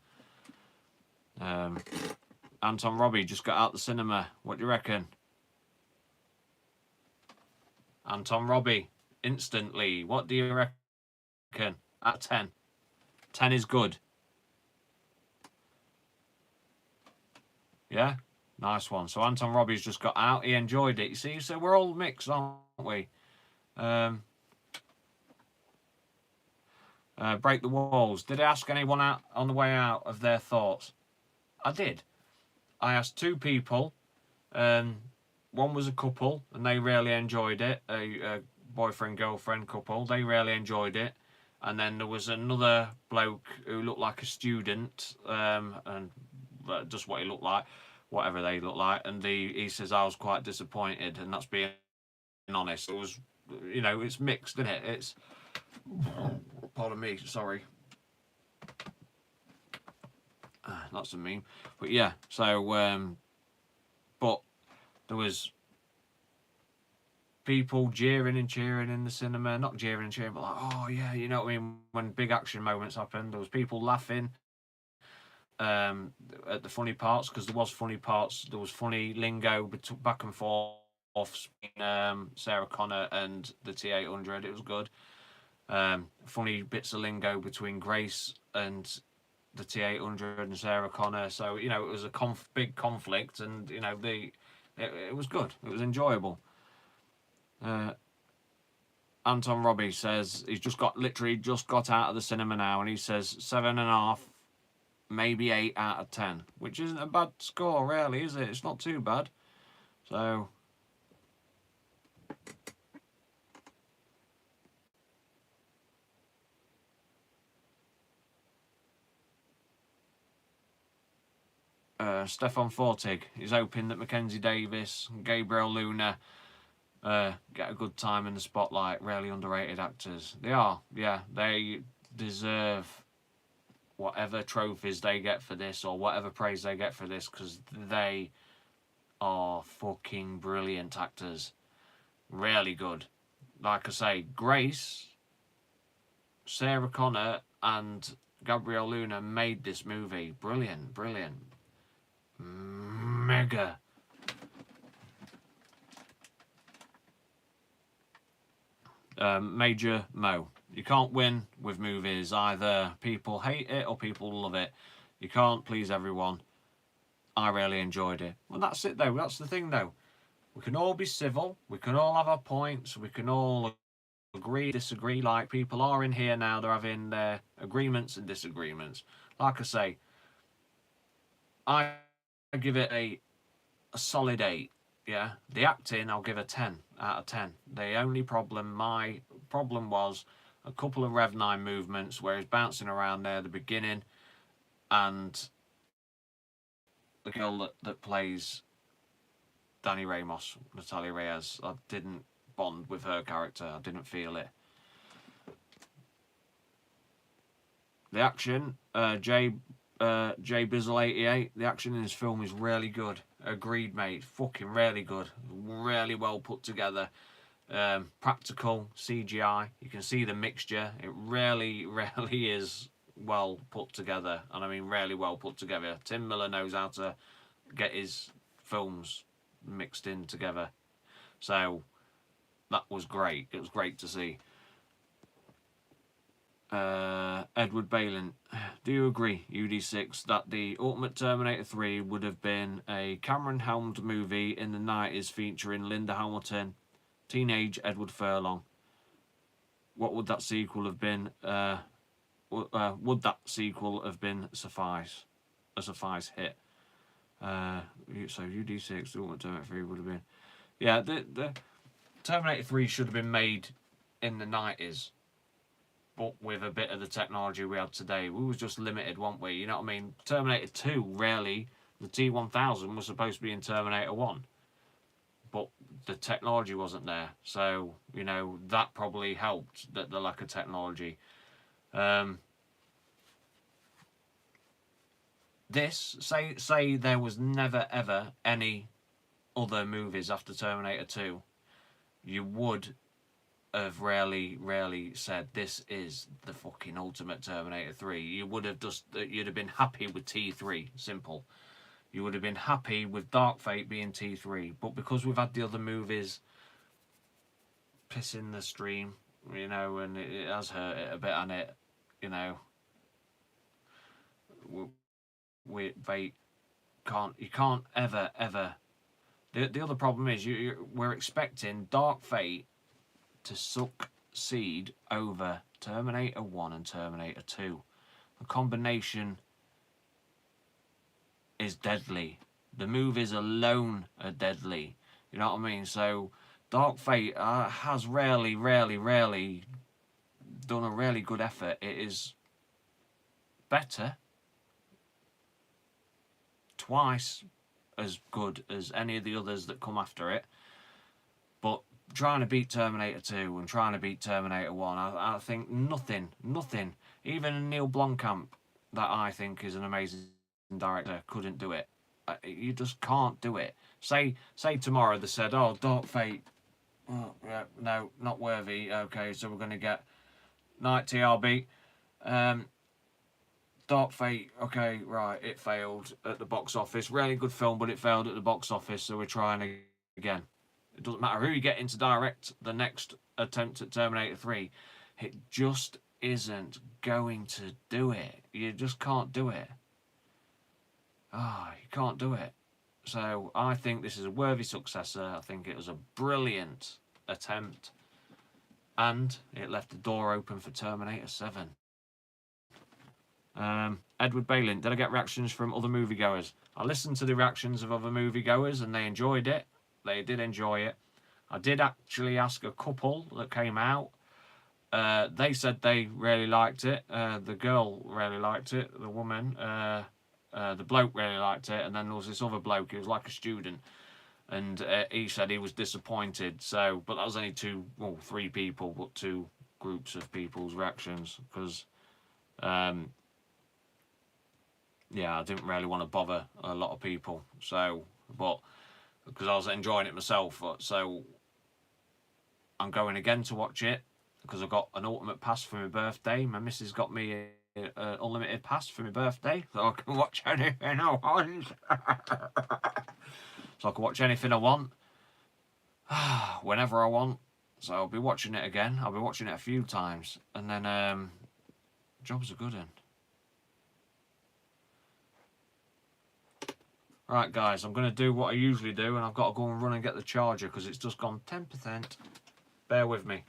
Anton Robbie just got out the cinema. What do you reckon? Anton Robbie, instantly. What do you reckon? Out of 10. 10 is good. Yeah? Nice one. So Anton Robbie's just got out. He enjoyed it. You see, so we're all mixed, aren't we? Break the walls. Did I ask anyone out on the way out of their thoughts? I did. I asked 2 people. One was a couple, and they really enjoyed it. A boyfriend-girlfriend couple. They really enjoyed it. And then there was another bloke who looked like a student, and just what he looked like, whatever they look like. And he says I was quite disappointed, and that's being honest. It was, you know, it's mixed, isn't it? It's, pardon me, sorry. That's a meme. But yeah, so, but there was people jeering and cheering in the cinema. Not jeering and cheering, but like, oh yeah, you know what I mean? When big action moments happened, there was people laughing at the funny parts, because there was funny parts. There was funny lingo back and forth between Sarah Connor and the T-800. It was good. Funny bits of lingo between Grace and the T-800 and Sarah Connor. So, you know, it was a big conflict, and, you know, it was good. It was enjoyable. Anton Robbie says he's literally just got out of the cinema now, and he says 7.5, maybe 8 out of 10, which isn't a bad score, really, is it? It's not too bad. So, Stefan Fortig is hoping that Mackenzie Davis and Gabriel Luna get a good time in the spotlight. Really underrated actors. They are, yeah. They deserve whatever trophies they get for this, or whatever praise they get for this, because they are fucking brilliant actors. Really good. Like I say, Grace, Sarah Connor, and Gabriel Luna made this movie. Brilliant, brilliant. Mega. Major Mo. You can't win with movies. Either people hate it or people love it. You can't please everyone. I really enjoyed it. Well, that's it, though. That's the thing, though. We can all be civil. We can all have our points. We can all agree, disagree. Like, people are in here now. They're having their agreements and disagreements. Like I say, I give it a solid 8. Yeah, the acting I'll give a 10 out of 10. The only problem, my problem, was a couple of Rev 9 movements where he's bouncing around there at the beginning, and the girl that plays Danny Ramos, Natalia Reyes, I didn't bond with her character. I didn't feel it. The action, J Bizzle 88, the action in this film is really good. Agreed, mate. Fucking really good. Really well put together. Practical CGI. You can see the mixture. It really, really is well put together. And I mean really well put together. Tim Miller knows how to get his films mixed in together. So that was great. It was great to see. Edward Balin, do you agree, UD6, that the Ultimate Terminator 3 would have been a Cameron-helmed movie in the 90s featuring Linda Hamilton, teenage Edward Furlong? What would that sequel have been? Would that sequel have been a suffice hit? So UD6, the Ultimate Terminator 3 would have been... Yeah, the Terminator 3 should have been made in the 90s. But with a bit of the technology we had today, we was just limited, weren't we? You know what I mean? Terminator 2, really, the T-1000 was supposed to be in Terminator 1. But the technology wasn't there. So, you know, that probably helped, the lack of technology. This, say there was never, ever any other movies after Terminator 2, you would have rarely said this is the fucking Ultimate Terminator 3. You would have you'd have been happy with T3, simple. You would have been happy with Dark Fate being T3, but because we've had the other movies pissing the stream, you know, and it has hurt it a bit on it, you know, you can't ever. The other problem is we're expecting Dark Fate to suck seed over Terminator 1 and Terminator 2. The combination is deadly. The movies alone are deadly. You know what I mean? So Dark Fate has rarely done a really good effort. It is better, twice as good as any of the others that come after it. But trying to beat Terminator 2 and trying to beat Terminator 1, I think nothing, even Neil Blomkamp, that I think is an amazing director, couldn't do it. You just can't do it. Say tomorrow they said, oh, Dark Fate, oh, yeah, no, not worthy. Okay, so we're going to get Night TRB. Dark Fate, okay, right, it failed at the box office. Really good film, but it failed at the box office, so we're trying again. It doesn't matter who you get in to direct the next attempt at Terminator 3. It just isn't going to do it. You just can't do it. You can't do it. So I think this is a worthy successor. I think it was a brilliant attempt. And it left the door open for Terminator 7. Edward Balin, did I get reactions from other moviegoers? I listened to the reactions of other moviegoers and they enjoyed it. They did enjoy it. I did actually ask a couple that came out. They said they really liked it. The girl really liked it. The woman. The bloke really liked it. And then there was this other bloke. He was like a student. And he said he was disappointed. So, but that was only three people, but two groups of people's reactions. Because, yeah, I didn't really want to bother a lot of people. So, but because I was enjoying it myself. So I'm going again to watch it because I got an ultimate pass for my birthday. My missus got me an unlimited pass for my birthday, so I can watch anything I want. So I can watch anything I want, whenever I want. So I'll be watching it again. I'll be watching it a few times, and then job's a good one. Right, guys, I'm going to do what I usually do, and I've got to go and run and get the charger because it's just gone 10%. Bear with me.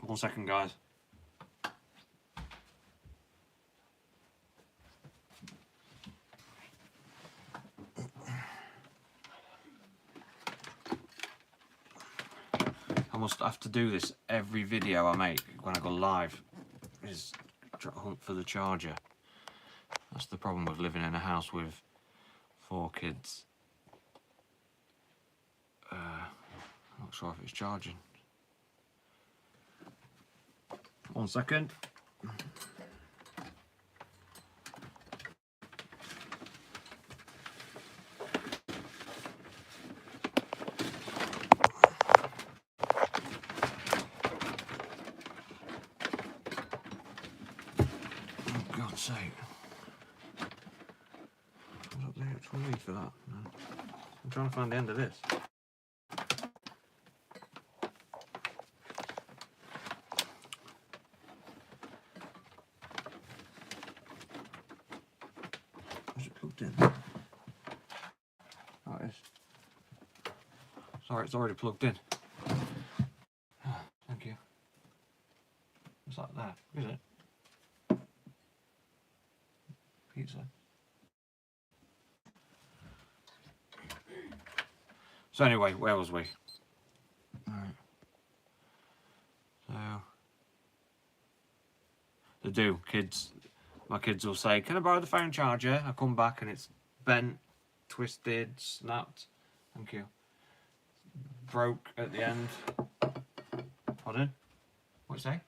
One second, guys. I must have to do this every video I make when I go live, is hunt for the charger. That's the problem with living in a house with 4 kids. I'm not sure if it's charging. 1 second. For God's sake. What's up the actual need for that? No. I'm trying to find the end of this. Is it plugged in? Oh, it is. Sorry, it's already plugged in. Thank you. It's like that, is it? pizza. So anyway, where was we? Right. So they do, kids. My kids will say, "Can I borrow the phone charger?" I come back and it's bent, twisted, snapped. Thank you. Broke at the end. Pardon? What'd you say?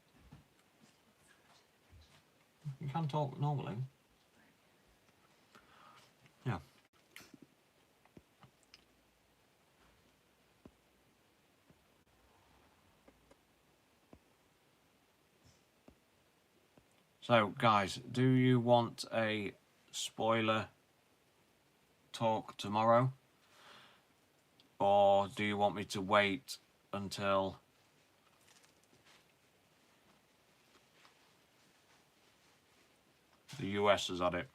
You can talk normally. Yeah. So, guys, do you want a spoiler talk tomorrow? Or do you want me to wait until the US has had it?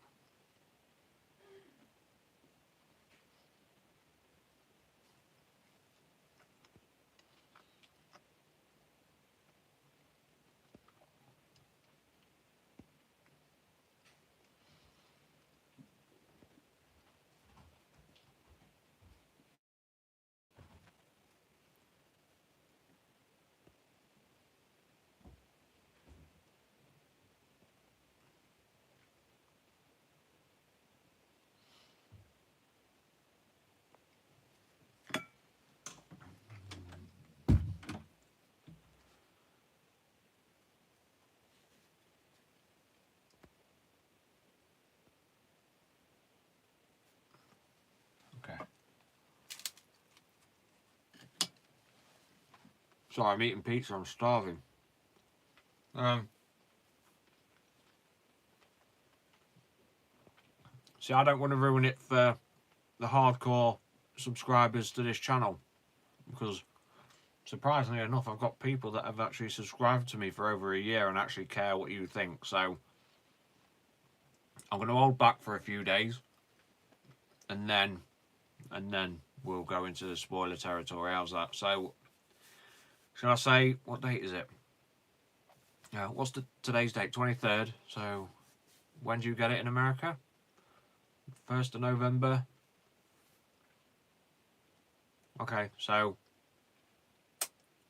Okay. Sorry, I'm eating pizza, I'm starving. See, I don't want to ruin it for the hardcore subscribers to this channel, because surprisingly enough, I've got people that have actually subscribed to me for over a year and actually care what you think. So I'm going to hold back for a few days, and then we'll go into the spoiler territory. How's that? So, shall I say, what date is it? Yeah, what's today's date? 23rd. So, when do you get it in America? 1st of November. Okay, so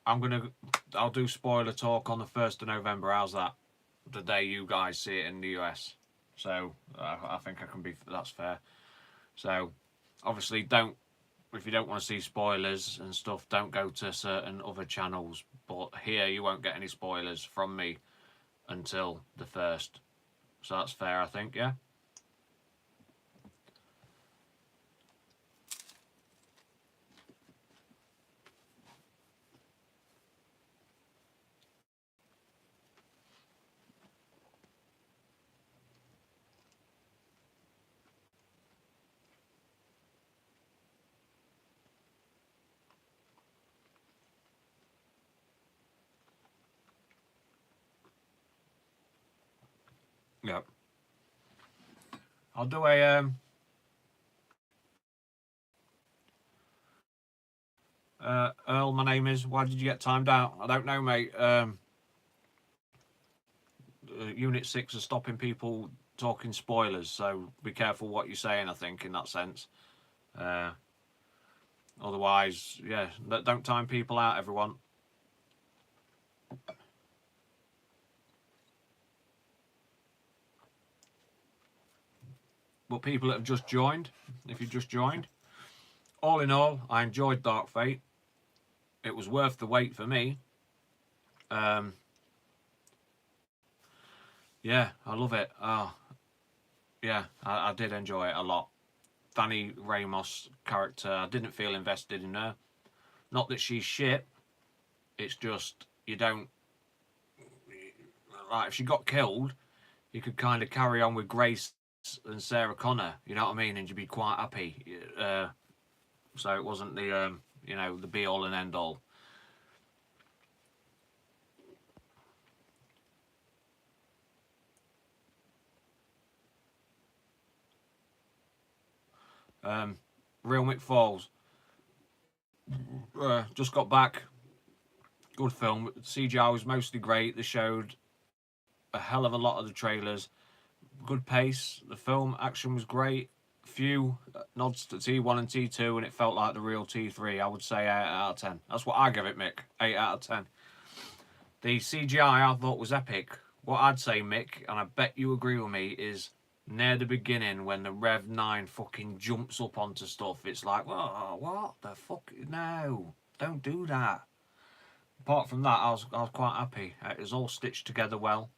I'll do spoiler talk on the 1st of November. How's that? The day you guys see it in the US. So I think I can be. That's fair. So obviously, if you don't want to see spoilers and stuff, don't go to certain other channels. But here you won't get any spoilers from me until the 1st. So that's fair, I think. Yeah. Yep. I'll do a Earl, my name is. Why did you get timed out? I don't know, mate. Unit 6 are stopping people talking spoilers, so be careful what you're saying, I think, in that sense. Otherwise, yeah, don't time people out, everyone. But people that have just joined, if you just joined, all in all, I enjoyed Dark Fate. It was worth the wait for me. Yeah, I love it. Yeah, I did enjoy it a lot. Danny Ramos' character, I didn't feel invested in her. Not that she's shit. It's just, you don't... Like, if she got killed, you could kind of carry on with Grace and Sarah Connor, you know what I mean? And you'd be quite happy. So it wasn't the, you know, the be-all and end-all. Real Mick Falls. Just got back. Good film. CGI was mostly great. They showed a hell of a lot of the trailers. good pace. The film action was great. Few nods to T1 and T2, and it felt like the real T3. I would say 8 out of 10. That's what I give it, Mick. 8 out of 10. The CGI I thought was epic. What I'd say, Mick, and I bet you agree with me, is near the beginning when the Rev 9 fucking jumps up onto stuff. It's like, whoa, what the fuck? No, don't do that. Apart from that, I was quite happy. It was all stitched together well.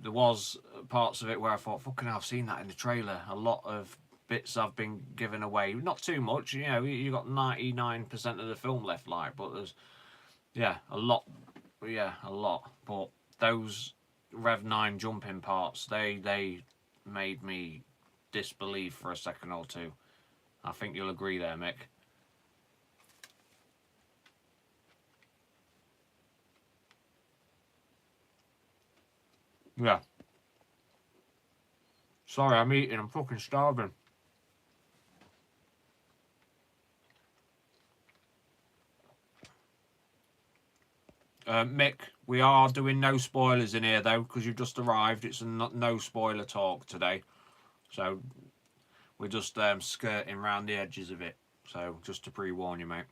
There was parts of it where I thought, fucking hell, I've seen that in the trailer. A lot of bits have been given away. Not too much, you know, you got 99% of the film left, like, but there's, yeah, a lot. Yeah, a lot. But those Rev 9 jumping parts, they made me disbelieve for a second or two. I think you'll agree there, Mick. Yeah. Sorry, I'm eating. I'm fucking starving. Mick, we are doing no spoilers in here, though, because you've just arrived. It's a no spoiler talk today. So, we're just skirting around the edges of it. So, just to pre-warn you, mate.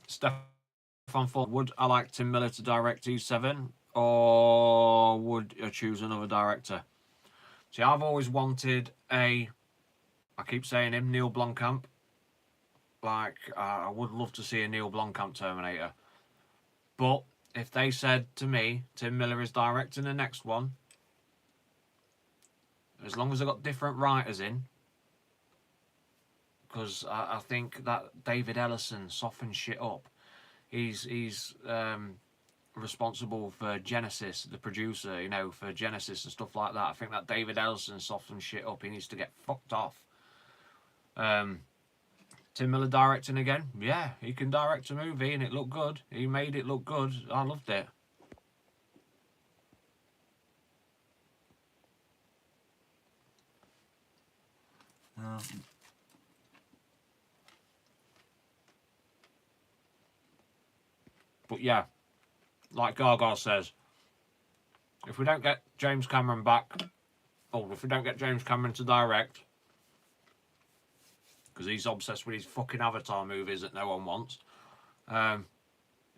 Stefan Ford, would I like Tim Miller to direct E7, or would I choose another director? See, I've always wanted I keep saying him, Neil Blomkamp. Like, I would love to see a Neil Blomkamp Terminator. But if they said to me, Tim Miller is directing the next one, as long as I got different writers in, because I think that David Ellison softens shit up. He's responsible for Genesis, the producer, you know, for Genesis and stuff like that. I think that David Ellison softens shit up. He needs to get fucked off. Tim Miller directing again? Yeah, he can direct a movie and it looked good. He made it look good. I loved it. But yeah, like Gargoyle says, if we don't get James Cameron back, or if we don't get James Cameron to direct, because he's obsessed with his fucking Avatar movies that no one wants,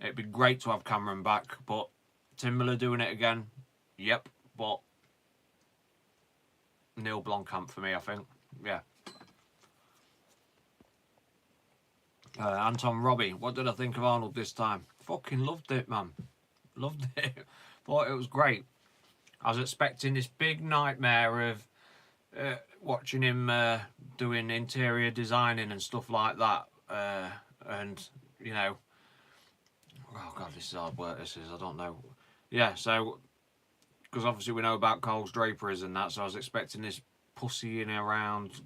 it'd be great to have Cameron back, but Tim Miller doing it again, yep, but Neil Blomkamp for me, I think, yeah. Anton Robbie, what did I think of Arnold this time? Fucking loved it, man. Loved it. Thought it was great. I was expecting this big nightmare of watching him doing interior designing and stuff like that. And, you know, oh God, this is hard work, this is, I don't know. Yeah, so, because obviously we know about Cole's draperies and that, so I was expecting this pussying around,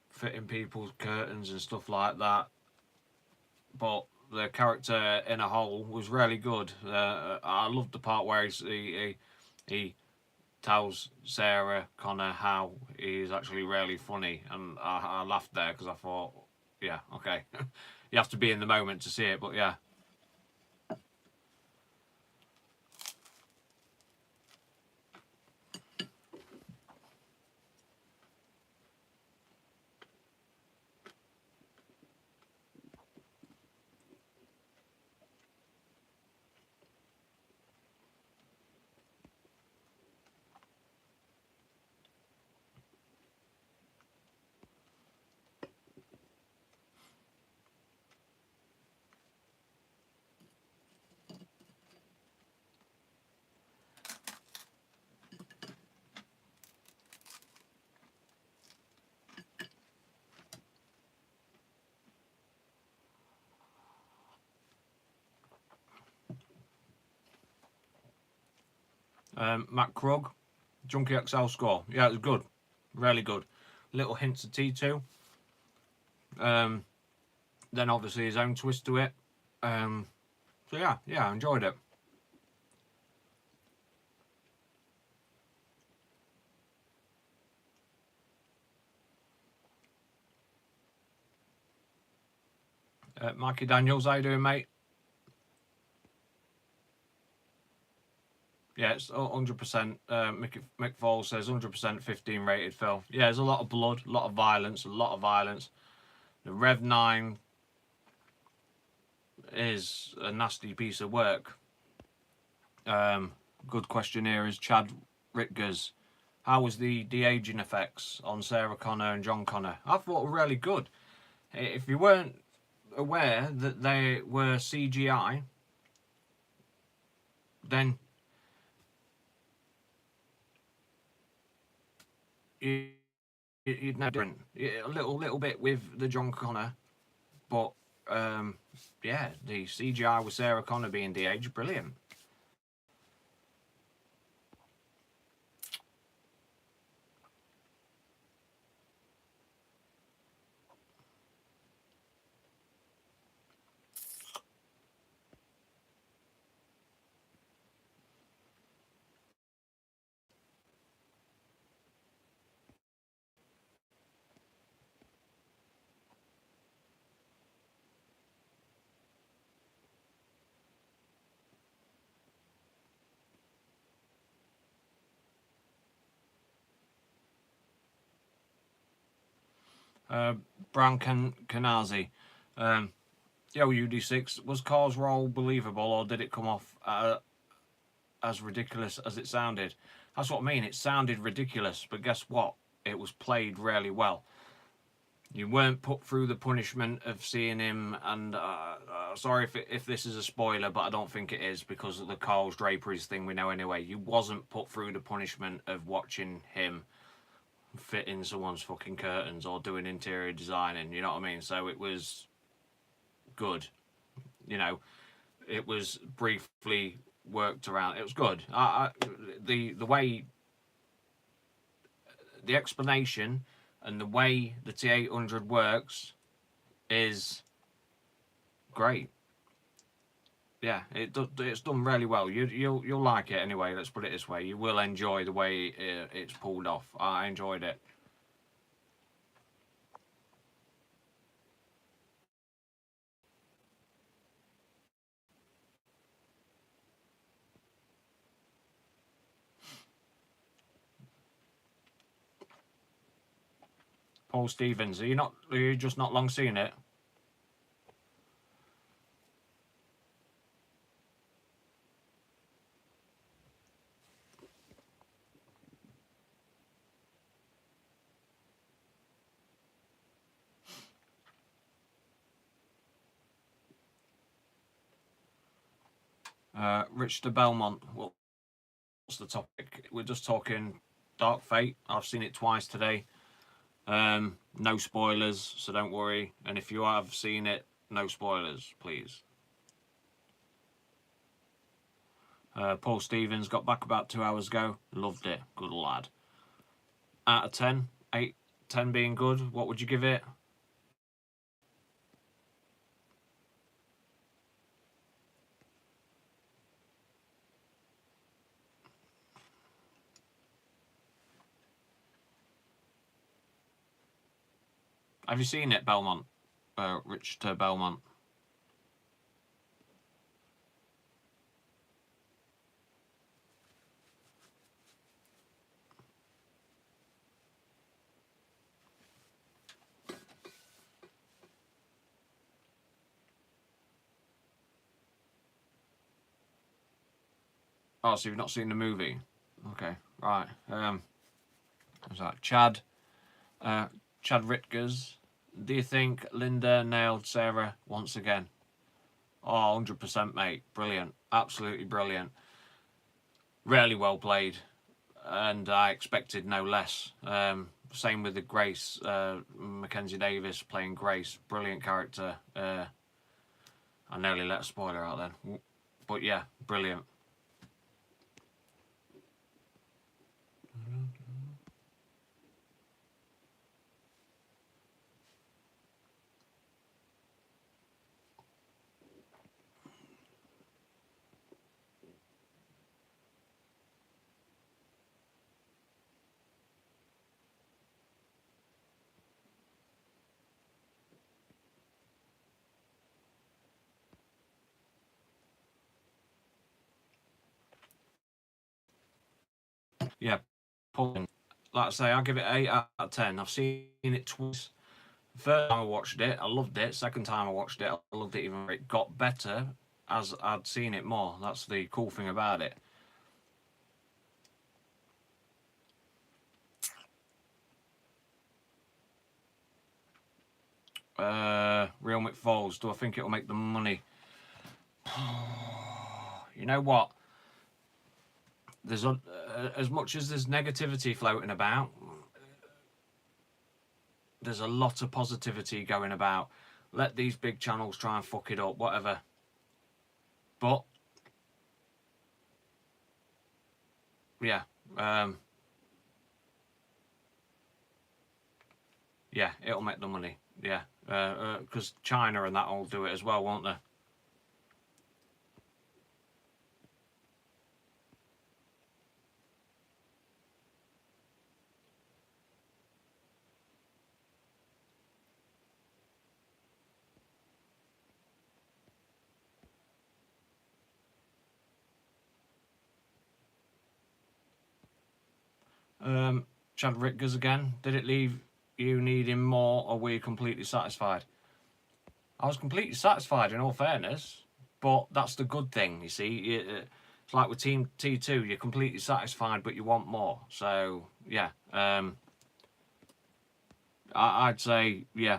fitting people's curtains and stuff like that. But the character in a whole was really good. I loved the part where he tells Sarah Connor how he's actually really funny, and I laughed there because I thought, yeah, okay, you have to be in the moment to see it, but yeah. Matt Krug, Junkie XL score. Yeah, it was good. Really good. Little hints of T2. Then obviously his own twist to it. So yeah, I enjoyed it. Mikey Daniels, how you doing, mate? Yeah, it's 100%. Mick Fall says 100% 15 rated film. Yeah, there's a lot of blood, a lot of violence, a lot of violence. The Rev 9 is a nasty piece of work. Good question here is Chad Ritgers. How was the de-aging effects on Sarah Connor and John Connor? I thought were really good. If you weren't aware that they were CGI, then you'd know different. A little bit with the John Connor, but yeah, the CGI with Sarah Connor being de-aged, brilliant. Brown Kanazi. Yo, UD6, was Carl's role believable, or did it come off as ridiculous as it sounded? That's what I mean. It sounded ridiculous, but guess what? It was played really well. You weren't put through the punishment of seeing him, and sorry if this is a spoiler, but I don't think it is because of the Carl's draperies thing we know anyway. You wasn't put through the punishment of watching him fitting someone's fucking curtains or doing interior designing, you know what I mean? So it was good. You know, it was briefly worked around. It was good. The way, the explanation and the way the T800 works is great. Yeah, it's done really well. You'll like it anyway. Let's put it this way. You will enjoy the way it's pulled off. I enjoyed it. Paul Stevens, are you just not long seen it? Rich de Belmont, what's the topic? We're just talking Dark Fate. I've seen it twice today. No spoilers, so don't worry. And if you have seen it, no spoilers, please. Paul Stevens got back about 2 hours ago. Loved it. Good lad. Out of 10, 8, 10 being good, what would you give it? Have you seen it, Belmont? Rich to Belmont. Oh, so you've not seen the movie? Okay, right. Who's that? Chad Ritgers. Do you think Linda nailed Sarah once again? Oh, 100%, mate. Brilliant. Absolutely brilliant. Really well played. And I expected no less. Same with the Grace. Mackenzie Davis playing Grace. Brilliant character. I nearly let a spoiler out then. But yeah, brilliant. yeah, like I say, I'll give it 8 out of 10. I've seen it twice. First time I watched it, I loved it. Second time I watched it, I loved it even more. It got better as I'd seen it more. That's the cool thing about it. Real McFalls, do I think it'll make the money? You know what? There's as much as there's negativity floating about, there's a lot of positivity going about. Let these big channels try and fuck it up, whatever. But yeah, yeah, it'll make the money. Yeah, because China and that will do it as well, won't they? Chad Rickers again. Did it leave you needing more, or were you completely satisfied? I was completely satisfied, in all fairness, but that's the good thing, you see. It's like with Team T2, you're completely satisfied, but you want more. So, yeah. I'd say, yeah.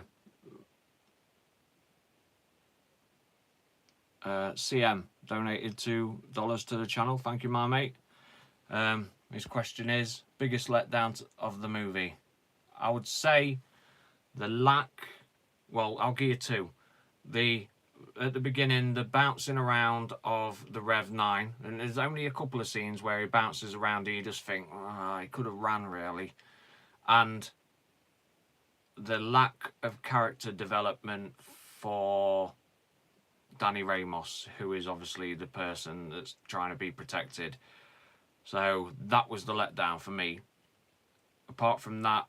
CM donated $2 to the channel. Thank you, my mate. His question is, biggest letdown of the movie? I would say the lack... Well, I'll give you two. At the beginning, the bouncing around of the Rev 9, and there's only a couple of scenes where he bounces around and you just think, oh, he could have ran, really. And the lack of character development for Danny Ramos, who is obviously the person that's trying to be protected. So that was the letdown for me. Apart from that,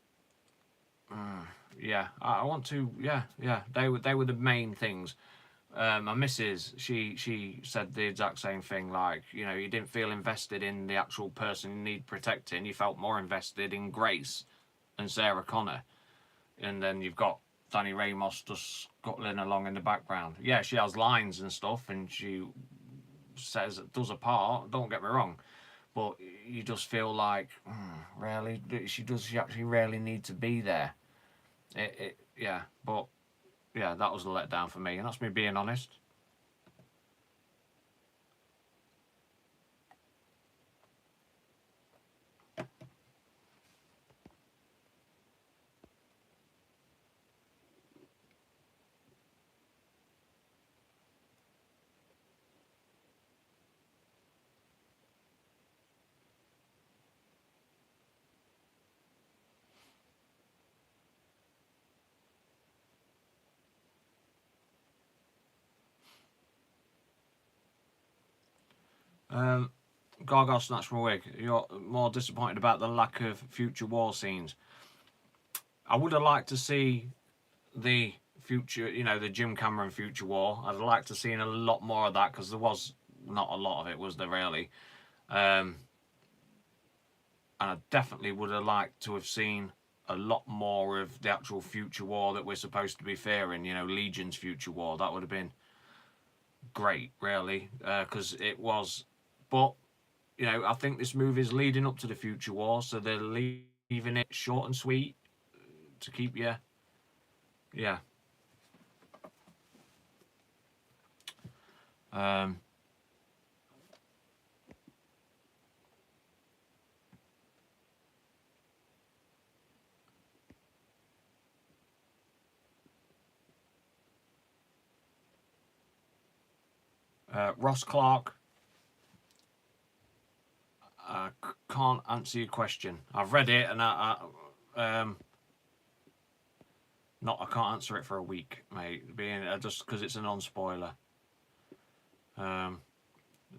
yeah, I want to, yeah, they were the main things. My missus, she said the exact same thing. Like, you know, you didn't feel invested in the actual person you need protecting. You felt more invested in Grace and Sarah Connor, and then you've got Danny Ramos just scuttling along in the background. Yeah, she has lines and stuff, and she does a part. Don't get me wrong, but you just feel like, really, she actually really need to be there. Yeah, but yeah, that was a letdown for me, and that's me being honest. Gargoyle snatched my wig. You're more disappointed about the lack of future war scenes. I would have liked to see the future, you know, the Jim Cameron future war. I'd like to see a lot more of that, because there was not a lot of it, was there really? And I definitely would have liked to have seen a lot more of the actual future war that we're supposed to be fearing. You know, Legion's future war. That would have been great, really, because it was. But you know, I think this movie is leading up to the future war, so they're leaving it short and sweet to keep you. Yeah. Ross Clark, I can't answer your question. I've read it, and I can't answer it for a week, mate. Being just because it's a non-spoiler.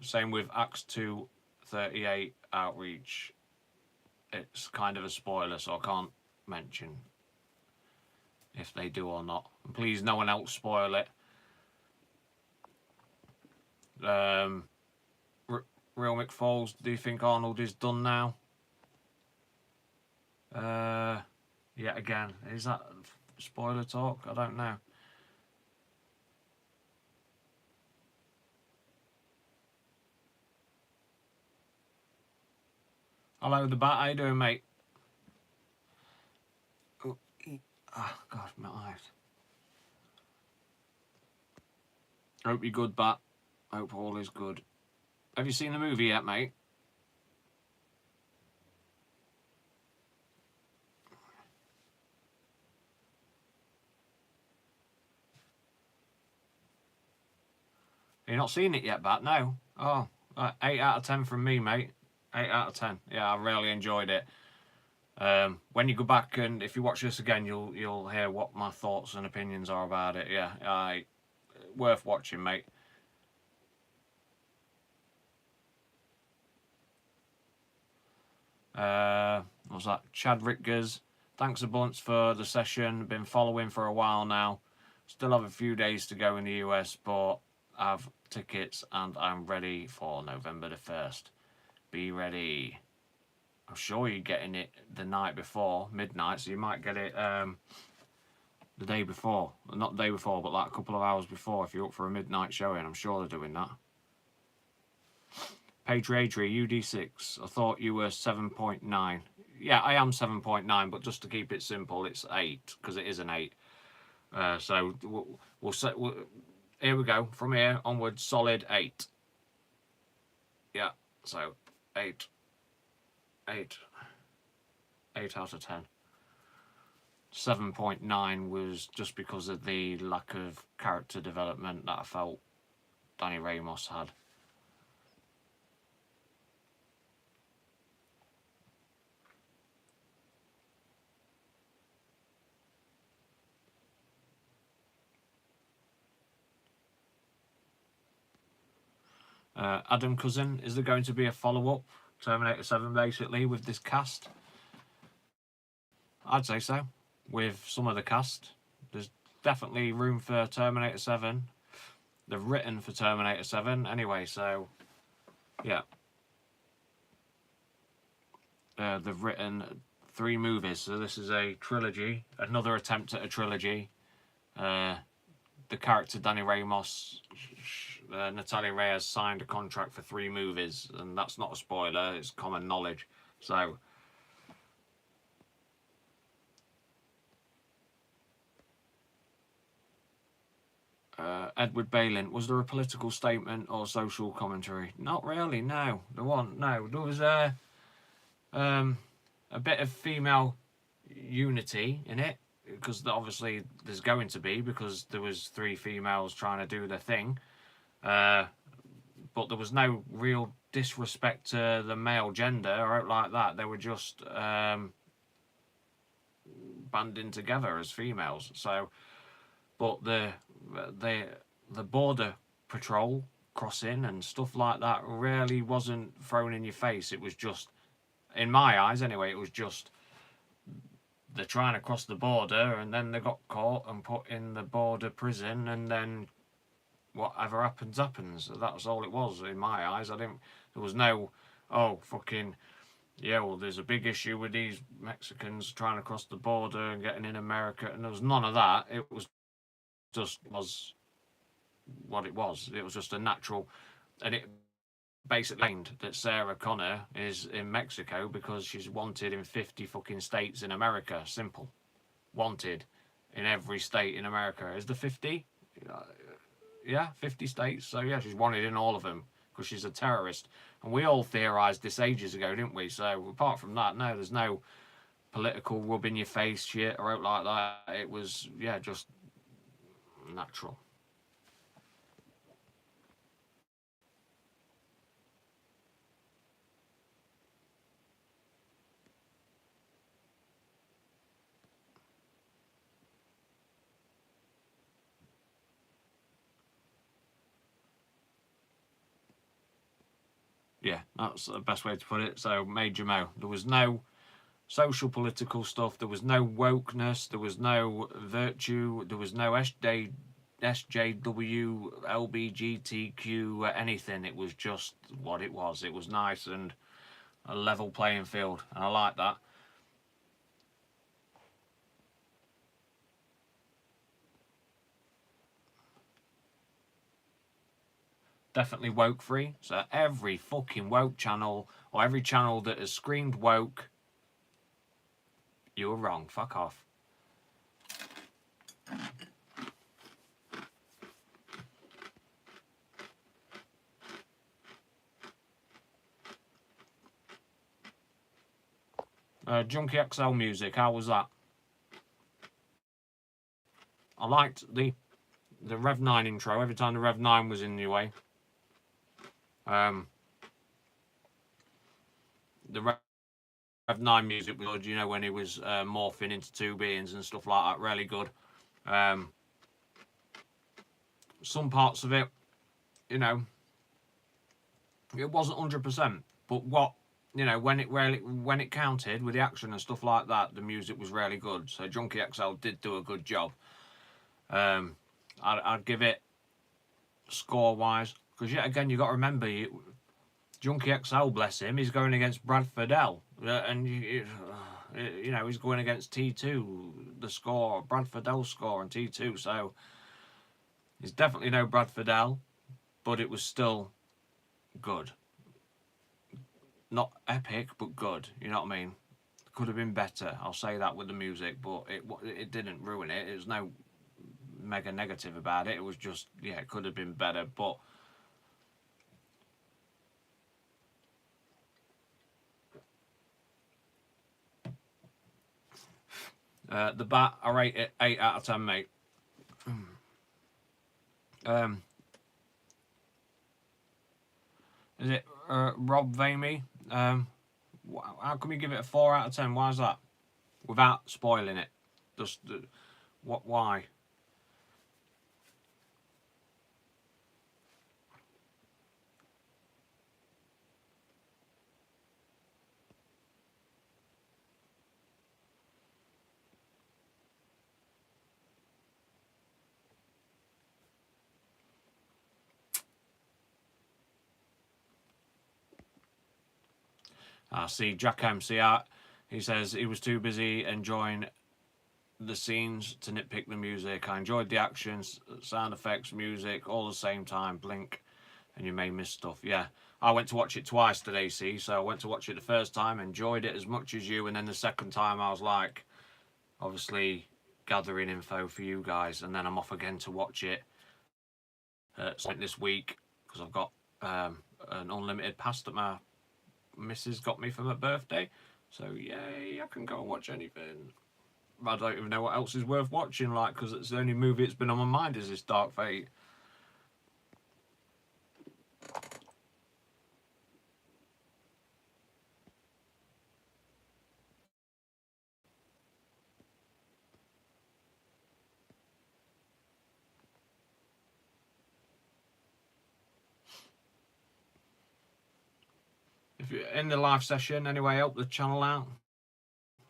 Same with Acts 2:38 Outreach. It's kind of a spoiler, so I can't mention if they do or not. And please, no one else spoil it. Real McFalls, do you think Arnold is done now? Yet again, is that spoiler talk? I don't know. Hello, the bat. How you doing, mate? Oh, God, my eyes. Hope you're good, bat. Hope all is good. Have you seen the movie yet, mate? You've not seen it yet, bat? No. Oh, 8 out of 10 from me, mate. 8 out of 10. Yeah, I really enjoyed it. When you go back and if you watch this again, you'll hear what my thoughts and opinions are about it. Yeah, worth watching, mate. What was that? Chad Rickers. Thanks a bunch for the session. Been following for a while now. Still have a few days to go in the US, but I've tickets and I'm ready for November the 1st. Be ready. I'm sure you're getting it the night before, midnight, so you might get it the day before. Not the day before, but like a couple of hours before if you're up for a midnight showing. I'm sure they're doing that. Patriatry, UD6. I thought you were 7.9. Yeah, I am 7.9, but just to keep it simple, it's 8, because it is an 8. So we'll set... here we go. From here onwards, solid 8. Yeah, so 8. 8 out of 10. 7.9 was just because of the lack of character development that I felt Danny Ramos had. Adam Cousin, is there going to be a follow-up Terminator 7 basically with this cast? I'd say so. With some of the cast, there's definitely room for Terminator 7. They've written for Terminator 7 anyway, so yeah. They've written 3 movies, so this is a trilogy, another attempt at a trilogy. The character Danny Ramos, Natalia Reyes signed a contract for 3 movies, and that's not a spoiler, it's common knowledge. So Edward Balin, was there a political statement or social commentary? Not really, no. There wasn't, no. There was a bit of female unity in it, because obviously there's going to be, because there was 3 females trying to do their thing. But there was no real disrespect to the male gender or out like that. They were just banding together as females. So, but the border patrol crossing and stuff like that really wasn't thrown in your face. It was just, in my eyes anyway, it was just they're trying to cross the border and then they got caught and put in the border prison, and then whatever happens happens. That's all it was in my eyes. There was no, oh fucking yeah, well there's a big issue with these Mexicans trying to cross the border and getting in America, and there was none of that. It was just was what it was. It was just a natural, and it basically claimed that Sarah Connor is in Mexico because she's wanted in 50 fucking states in America. Simple. Wanted in every state in America. Is there 50? Yeah, 50 states. So yeah, she's wanted in all of them because she's a terrorist. And we all theorised this ages ago, didn't we? So apart from that, no, there's no political rub in your face shit or out like that. It was, yeah, just natural. Yeah, that's the best way to put it. So, Major Mo, there was no social political stuff, there was no wokeness, there was no virtue, there was no SJW, LBGTQ, anything. It was just what it was. It was nice and a level playing field, and I like that. definitely woke free. So every fucking woke channel, or every channel that has screamed woke, you were wrong. Fuck off. Junkie XL music, how was that? I liked the Rev 9 intro every time the Rev 9 was in the way. The Rev 9 music was good, you know, when he was morphing into two beings and stuff like that, really good. Some parts of it, you know, it wasn't 100%, but what, you know, when it counted with the action and stuff like that, the music was really good. So Junkie XL did do a good job. I'd give it score-wise, because yet again, you got to remember, Junkie XL, bless him, he's going against Brad Fiddell, and you know, he's going against T2, the score, Brad Fiddell's score on T2, so he's definitely no Brad Fiddell, but it was still good. Not epic, but good, you know what I mean? Could have been better, I'll say that with the music, but it didn't ruin it. It was no mega negative about it. It was just, yeah, it could have been better, but the Bat, I rate it 8 out of 10, mate. Is it Rob Vamey? How can we give it a 4 out of 10? Why is that? Without spoiling it. Just what? Why? I see Jack MC out. He says he was too busy enjoying the scenes to nitpick the music. I enjoyed the actions, sound effects, music, all the same time. Blink, and you may miss stuff. Yeah, I went to watch it twice today, see. So I went to watch it the first time, enjoyed it as much as you, and then the second time I was like, obviously gathering info for you guys, and then I'm off again to watch it this week because I've got an unlimited pass that my missus got me for my birthday. So yay, I can go and watch anything. I don't even know what else is worth watching, like, because it's the only movie that's been on my mind is this Dark Fate. If you're in the live session, anyway, help the channel out.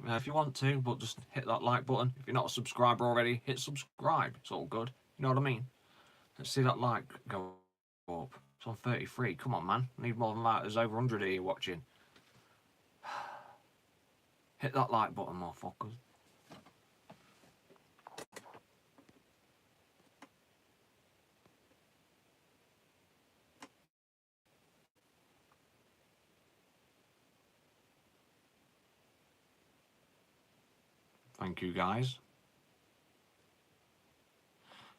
If you want to, but just hit that like button. If you're not a subscriber already, hit subscribe. It's all good. You know what I mean? Let's see that like go up. It's on 33. Come on, man. I need more than that. There's over 100 of you watching. Hit that like button, motherfuckers. Thank you, guys.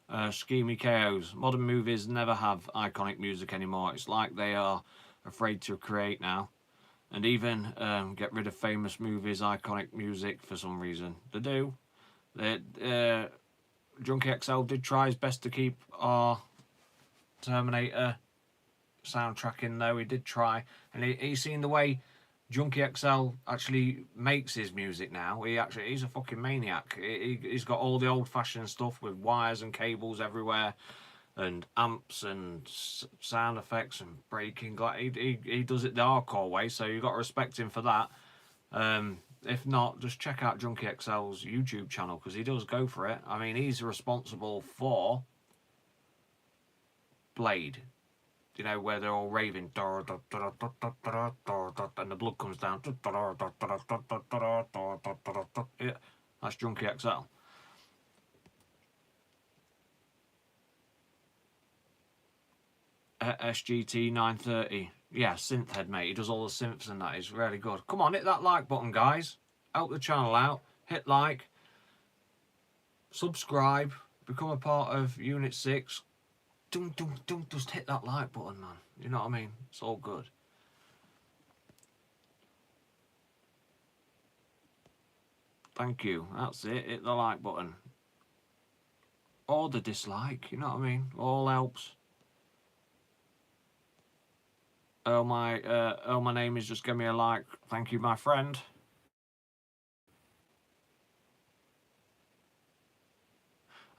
Schemy KOs. Modern movies never have iconic music anymore. It's like they are afraid to create now. And even get rid of famous movies' iconic music for some reason. They do. Junkie XL did try his best to keep our Terminator soundtrack in, though. He did try. And he's seen the way Junkie XL actually makes his music now. He's a fucking maniac. He's got all the old-fashioned stuff with wires and cables everywhere, and amps and sound effects and breaking. He does it the hardcore way, so you've got to respect him for that. If not, just check out Junkie XL's YouTube channel because he does go for it. I mean, he's responsible for Blade. You know, where they're all raving, and the blood comes down. Yeah, that's Junkie XL. SGT 930. Yeah, synth head, mate. He does all the synths and that. He's really good. Come on, hit that like button, guys. Help the channel out. Hit like. Subscribe. Become a part of Unit 6. Don't just hit that like button, man. You know what I mean? It's all good. Thank you. That's it. Hit the like button. Or the dislike. You know what I mean? All helps. Oh, my name is just give me a like. Thank you, my friend.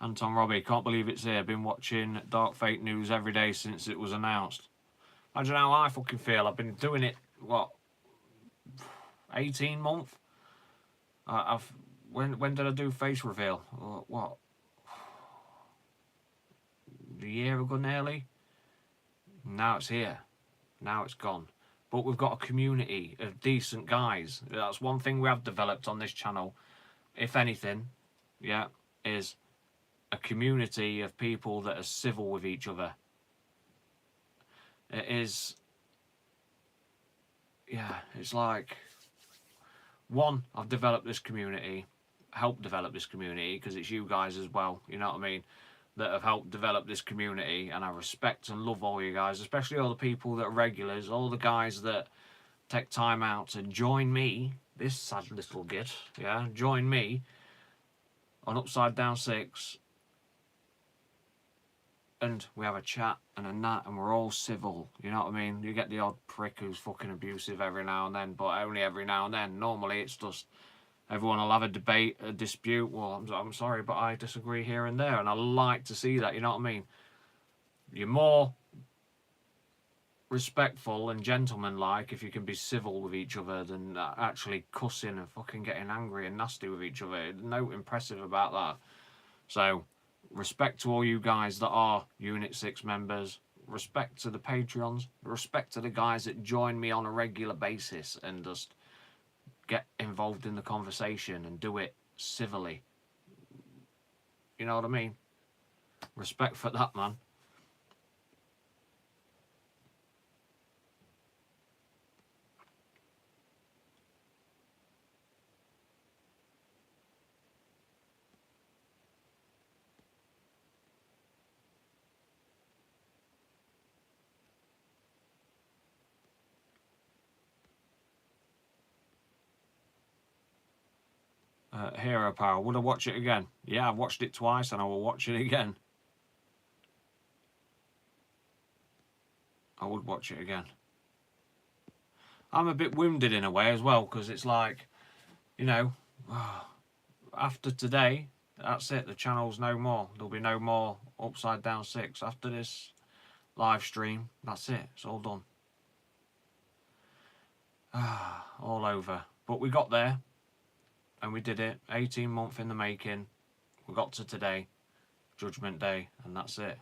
Anton Robbie, can't believe it's here. Been watching Dark Fate news every day since it was announced. Imagine how I fucking feel. I've been doing it, what, 18 months? When did I do face reveal? What? A year ago nearly? Now it's here. Now it's gone. But we've got a community of decent guys. That's one thing we have developed on this channel. If anything, yeah, is a community of people that are civil with each other. It is, yeah, it's like, one, I've developed this community, helped develop this community, because it's you guys as well, you know what I mean, that have helped develop this community, and I respect and love all you guys, especially all the people that are regulars, all the guys that take time out to join me, this sad little git, yeah, join me on Upside Down 6, and we have a chat and a nat, and we're all civil, you know what I mean? You get the odd prick who's fucking abusive every now and then, but only every now and then. Normally it's just everyone will have a debate, a dispute. Well, I'm sorry, but I disagree here and there, and I like to see that, you know what I mean? You're more respectful and gentlemanlike if you can be civil with each other than actually cussing and fucking getting angry and nasty with each other. No impressive about that. So, respect to all you guys that are Unit 6 members, respect to the Patreons, respect to the guys that join me on a regular basis and just get involved in the conversation and do it civilly. You know what I mean? Respect for that, man. Hero Power, would I watch it again? Yeah, I've watched it twice and I will watch it again. I would watch it again. I'm a bit wounded in a way as well, because it's like, you know, after today, that's it. The channel's no more. There'll be no more Upside Down 6. After this live stream, that's it. It's all done. All over. But we got there. And we did it. 18 months in the making. We got to today. Judgment Day. And that's it.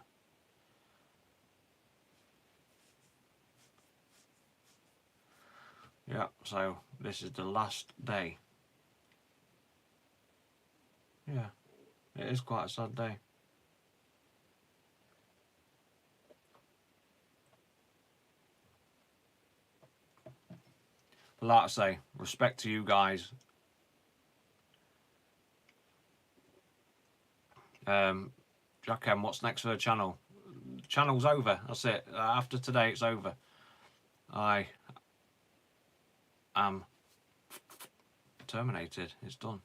Yeah, so this is the last day. Yeah, it is quite a sad day. But like I say, respect to you guys. Jack M, what's next for the channel? The channel's over. That's it. After today, it's over. I am terminated. It's done.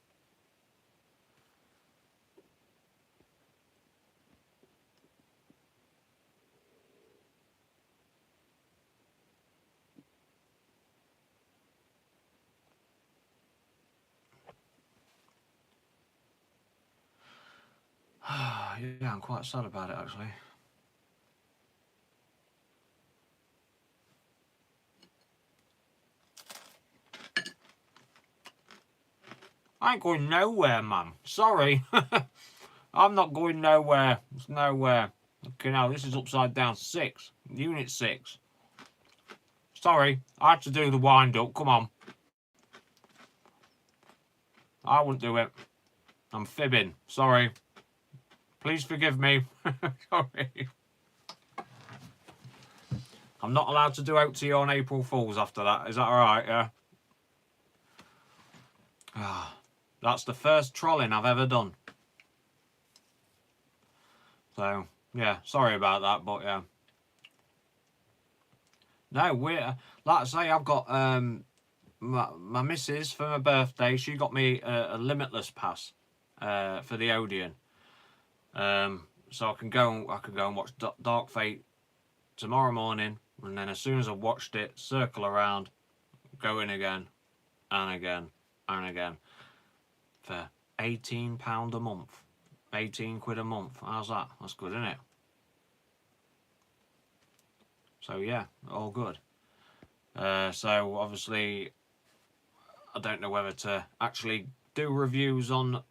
Yeah, I'm quite sad about it, actually. I ain't going nowhere, man. Sorry. I'm not going nowhere. It's nowhere. Okay, now this is Upside Down 6. Unit 6. Sorry, I had to do the wind-up. Come on. I wouldn't do it. I'm fibbing. Sorry. Please forgive me. Sorry. I'm not allowed to do OT on April Fools after that. Is that alright, yeah? That's the first trolling I've ever done. So, yeah, sorry about that, but yeah. No, we're, like I say, I've got my missus for my birthday. She got me a limitless pass for the Odeon. So I can go and watch Dark Fate tomorrow morning, and then as soon as I've watched it, circle around, go in again, and again, and again, for £18 a month. 18 quid a month. How's that? That's good, isn't it? So yeah, all good. So obviously, I don't know whether to actually do reviews on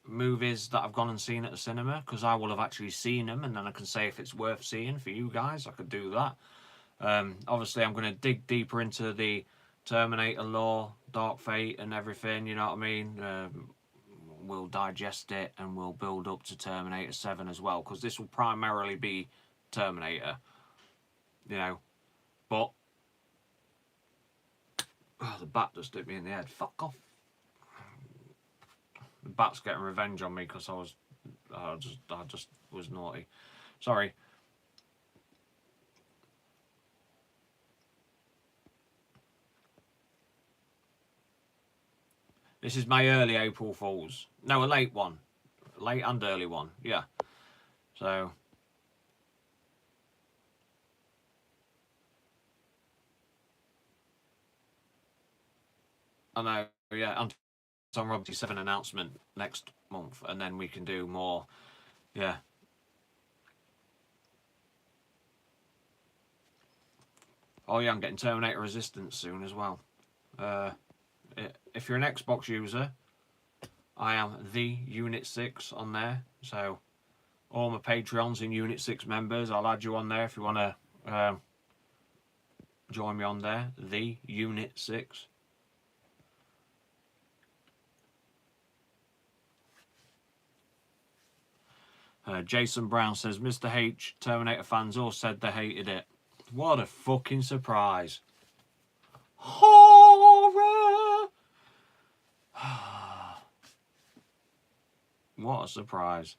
movies that I've gone and seen at the cinema, because I will have actually seen them, and then I can say if it's worth seeing for you guys. I could do that. Obviously, I'm going to dig deeper into the Terminator lore, Dark Fate, and everything. You know what I mean? We'll digest it and we'll build up to Terminator 7 as well, because this will primarily be Terminator, you know. But the bat just hit me in the head. Fuck off. The bat's getting revenge on me because I just was naughty. Sorry. This is my early April Fools. No, a late one. Late and early one, yeah. So I know, yeah, and on Rob 7 announcement next month, and then we can do more, yeah. Oh yeah, I'm getting Terminator Resistance soon as well. If you're an Xbox user, I am the Unit 6 on there. So all my Patreons and Unit 6 members, I'll add you on there if you want to join me on there. The Unit 6. Jason Brown says, Mr. H, Terminator fans all said they hated it. What a fucking surprise. Horror! What a surprise.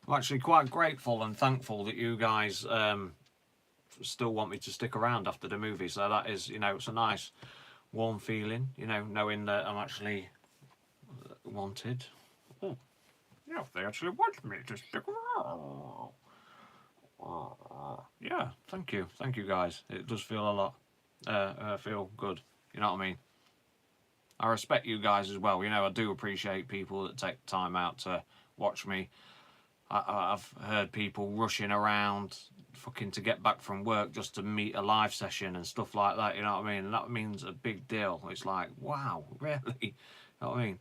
I'm actually quite grateful and thankful that you guys still want me to stick around after the movie. So that is, you know, it's a nice warm feeling, you know, knowing that I'm actually wanted. Oh, yeah, they actually want me to stick around. Yeah, thank you guys. It does feel a lot, feel good. You know what I mean? I respect you guys as well. You know, I do appreciate people that take time out to watch me. I've heard people rushing around fucking to get back from work just to meet a live session and stuff like that, you know what I mean? And that means a big deal. It's like, wow, really? You know what I mean?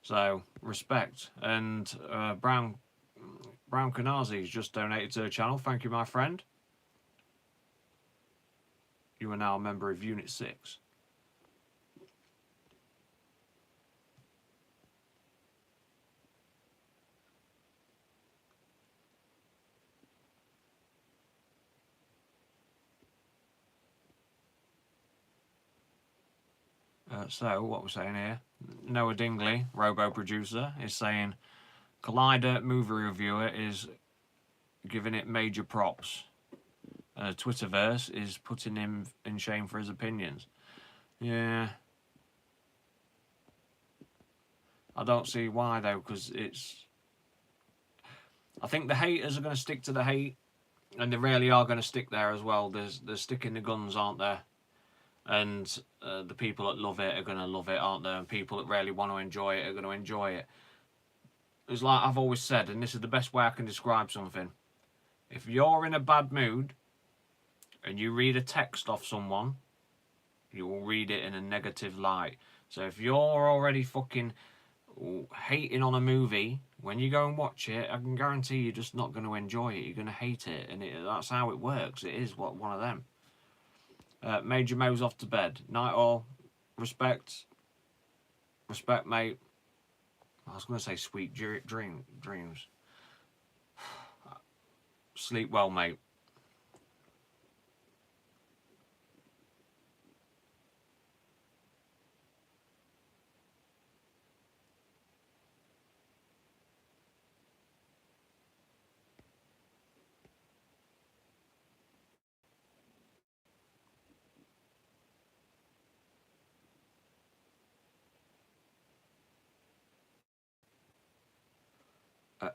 So, respect. And Brown Kanazi's just donated to the channel. Thank you, my friend. You are now a member of Unit 6. So, what we're saying here, Noah Dingley, robo-producer, is saying, Collider movie reviewer is giving it major props. Twitterverse is putting him in shame for his opinions. Yeah. I don't see why, though, because it's... I think the haters are going to stick to the hate, and they really are going to stick there as well. They're sticking the guns, aren't there? And the people that love it are going to love it, aren't there? And people that really want to enjoy it are going to enjoy it. It's like I've always said, and this is the best way I can describe something. If you're in a bad mood and you read a text off someone, you will read it in a negative light. So if you're already fucking hating on a movie, when you go and watch it, I can guarantee you're just not going to enjoy it. You're going to hate it, and that's how it works. It is one of them. Major Mo's off to bed. Night all. Respect. Respect, mate. I was going to say sweet dreams. Sleep well, mate.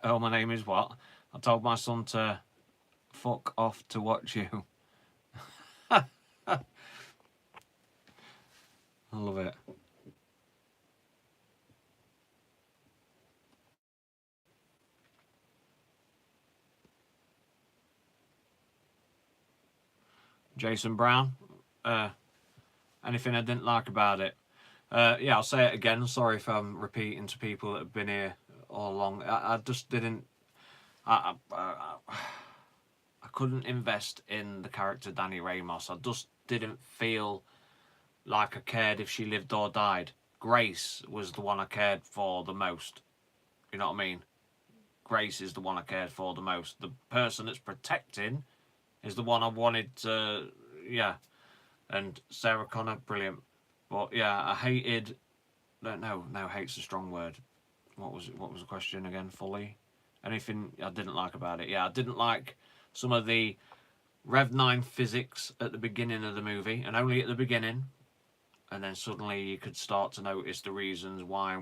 Oh, my name is what? I told my son to fuck off to watch you. I love it. Jason Brown. Anything I didn't like about it? Yeah, I'll say it again. Sorry if I'm repeating to people that have been here all along. I just didn't. I couldn't invest in the character Danny Ramos. I just didn't feel like I cared if she lived or died. Grace was the one I cared for the most. You know what I mean? Grace is the one I cared for the most. The person that's protecting is the one I wanted to, yeah. And Sarah Connor, brilliant. But yeah, I hated. No, hate's a strong word. What was the question again? Fully. Anything I didn't like about it? Yeah, I didn't like some of the Rev 9 physics at the beginning of the movie, and only at the beginning. And then suddenly you could start to notice the reasons why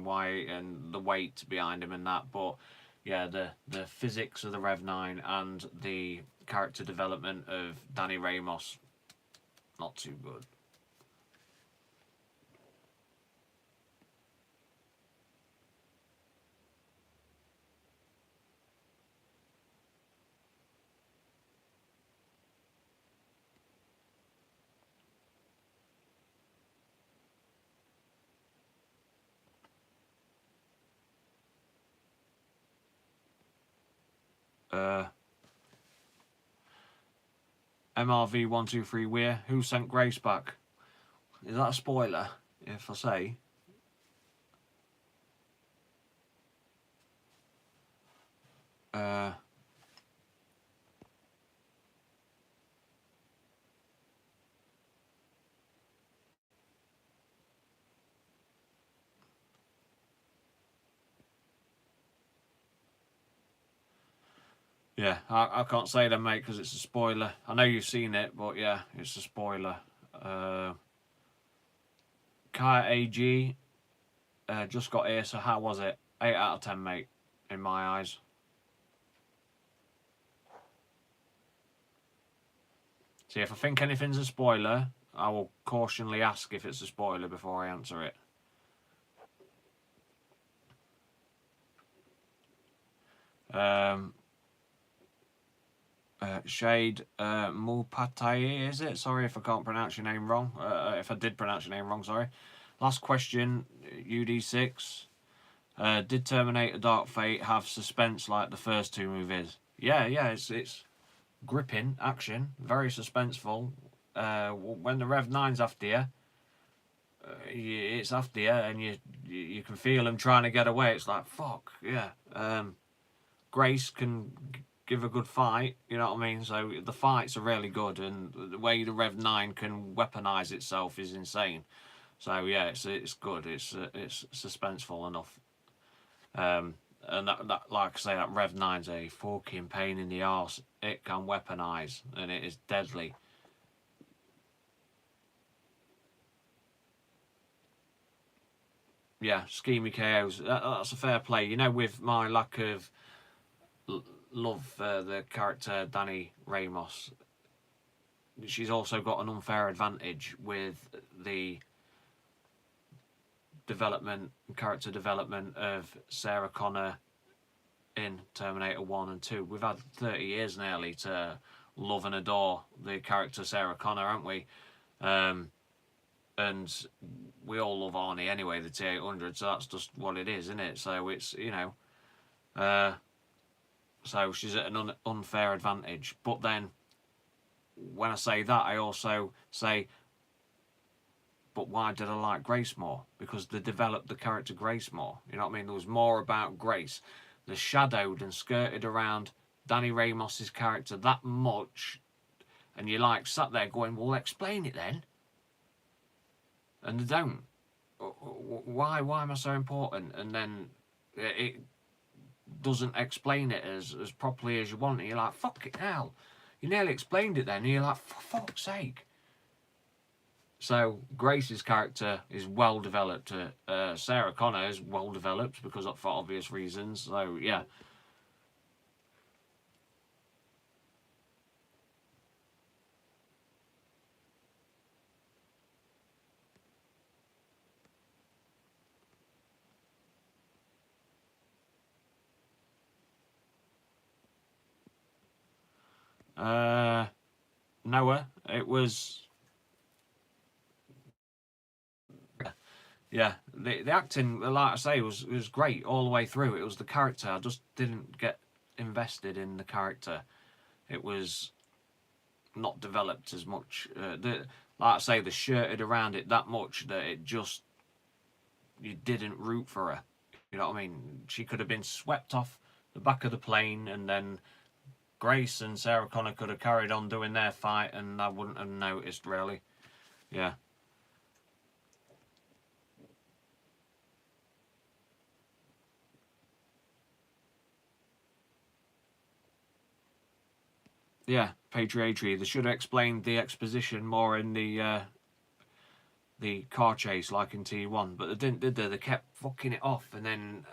and the weight behind him and that. But yeah, the physics of the Rev 9 and the character development of Danny Ramos, not too good. MRV123 Weir, who sent Grace back? Is that a spoiler if I say? Yeah, I can't say that, mate, because it's a spoiler. I know you've seen it, but yeah, it's a spoiler. Kai AG just got here, so how was it? 8 out of 10, mate, in my eyes. See, if I think anything's a spoiler, I will cautionally ask if it's a spoiler before I answer it. Shade Mulpataye, is it? Sorry if I can't pronounce your name wrong. If I did pronounce your name wrong, sorry. Last question, UD6. Did Terminator Dark Fate have suspense like the first two movies? Yeah, it's gripping action, very suspenseful. When the Rev 9's after you, it's after you, and you can feel him trying to get away. It's like, fuck, yeah. Grace can give a good fight, you know what I mean? So the fights are really good, and the way the Rev 9 can weaponize itself is insane. So yeah, it's good. It's suspenseful enough. And that like I say, that Rev 9's a fucking pain in the arse. It can weaponize, and it is deadly. Yeah, schemy KOs. That's a fair play. You know, with my lack of love for the character Danny Ramos, she's also got an unfair advantage with the character development of Sarah Connor in Terminator 1 and 2. We've had 30 years nearly to love and adore the character Sarah Connor, haven't we? and we all love Arnie anyway, the T800, so that's just what it is, isn't it? So it's, you know, so she's at an unfair advantage. But then, when I say that, I also say, but why did I like Grace more? Because they developed the character Grace more. You know what I mean? There was more about Grace. They shadowed and skirted around Danny Ramos's character that much, and you like sat there going, well, explain it then. And they don't. Why am I so important? And then it doesn't explain it as properly as you want. And you're like, fuck it hell. You nearly explained it then. And you're like, for fuck's sake. So Grace's character is well developed. Sarah Connor is well developed because for obvious reasons. So yeah. Noah, it was. Yeah, the acting, like I say, was great all the way through. It was the character. I just didn't get invested in the character. It was not developed as much. Like I say, they shirted around it that much that it just, you didn't root for her. You know what I mean? She could have been swept off the back of the plane, and then Grace and Sarah Connor could have carried on doing their fight, and I wouldn't have noticed really. Yeah. Yeah, patriarchy. They should have explained the exposition more in the car chase, like in T1, but they didn't, did they? They kept fucking it off and then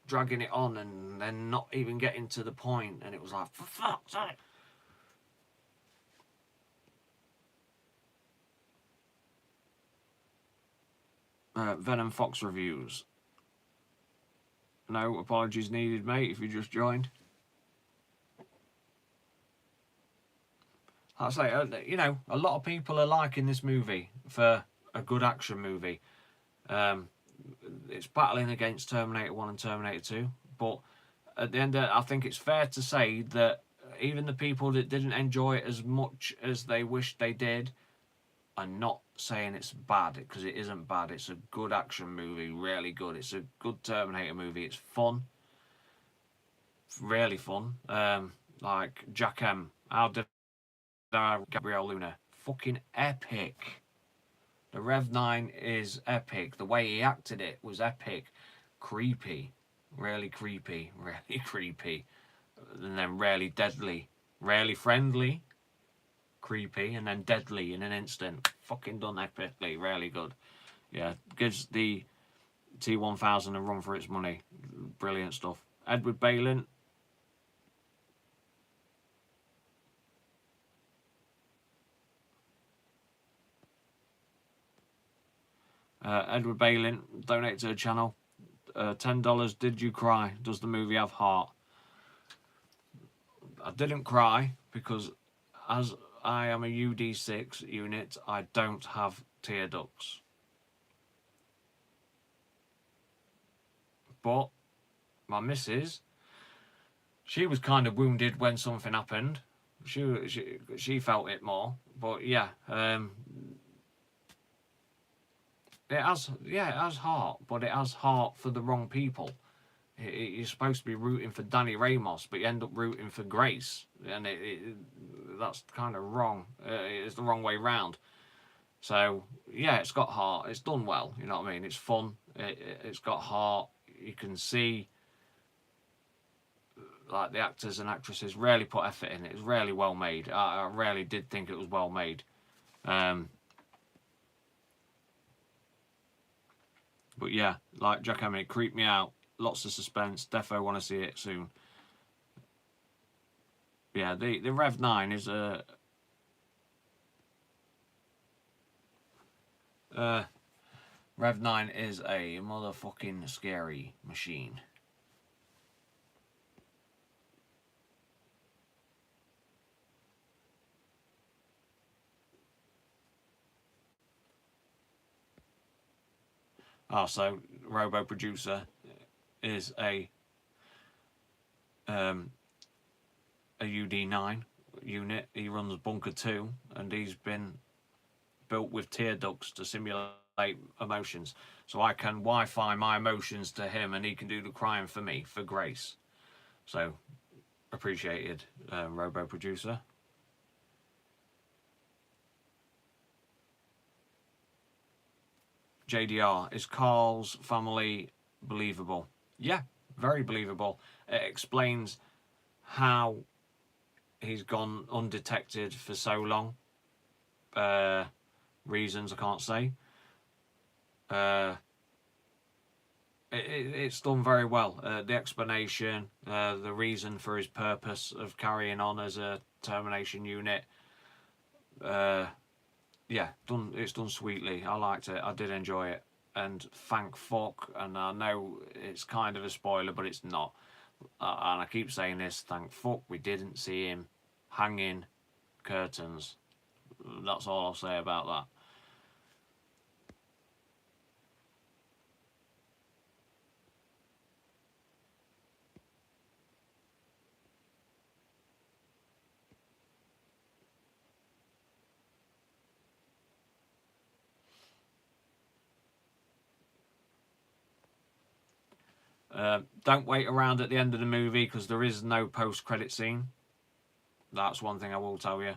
dragging it on, and then not even getting to the point, and it was like, for fuck's sake. Venom Fox reviews. No apologies needed, mate, if you just joined. I say, you know, a lot of people are liking this movie for a good action movie. It's battling against Terminator 1 and Terminator 2, but at the end of it, I think it's fair to say that even the people that didn't enjoy it as much as they wished they did are not saying it's bad, because it isn't bad. It's a good action movie, really good. It's a good Terminator movie. It's fun, really fun. Like Jack M. How did Gabriel Luna? Fucking epic. The Rev 9 is epic. The way he acted it was epic. Creepy. Really creepy. Really creepy. And then really deadly. Really friendly. Creepy. And then deadly in an instant. Fucking done epically. Really good. Yeah. Gives the T1000 a run for its money. Brilliant stuff. Edward Balin. Edward Balin, donate to the channel. $10. Did you cry? Does the movie have heart? I didn't cry because, as I am a UD6 unit, I don't have tear ducts. But my missus, she was kind of wounded when something happened. She felt it more. But yeah, it has heart, but it has heart for the wrong people. You're supposed to be rooting for Danny Ramos, but you end up rooting for Grace, and that's kind of wrong. It's the wrong way round. So yeah, it's got heart. It's done well. You know what I mean? It's fun. It's got heart. You can see like the actors and actresses really put effort in it. It's really well made. I really did think it was well made. But yeah, like Jack Hammond, it creeped me out. Lots of suspense. Defo want to see it soon. Yeah, the Rev 9 is a Rev 9 is a motherfucking scary machine. Oh, so Robo Producer is a UD9 unit. He runs Bunker 2, and he's been built with tear ducts to simulate emotions. So I can Wi-Fi my emotions to him, and he can do the crying for me, for grace. So, appreciated, Robo Producer. JDR, is Carl's family believable? Yeah, very believable. It explains how he's gone undetected for so long. Reasons I can't say. It's done very well. The explanation, the reason for his purpose of carrying on as a termination unit. Yeah, it's done sweetly. I liked it. I did enjoy it. And thank fuck, and I know it's kind of a spoiler, but it's not. And I keep saying this, thank fuck we didn't see him hanging curtains. That's all I'll say about that. Don't wait around at the end of the movie because there is no post-credit scene. That's one thing I will tell you.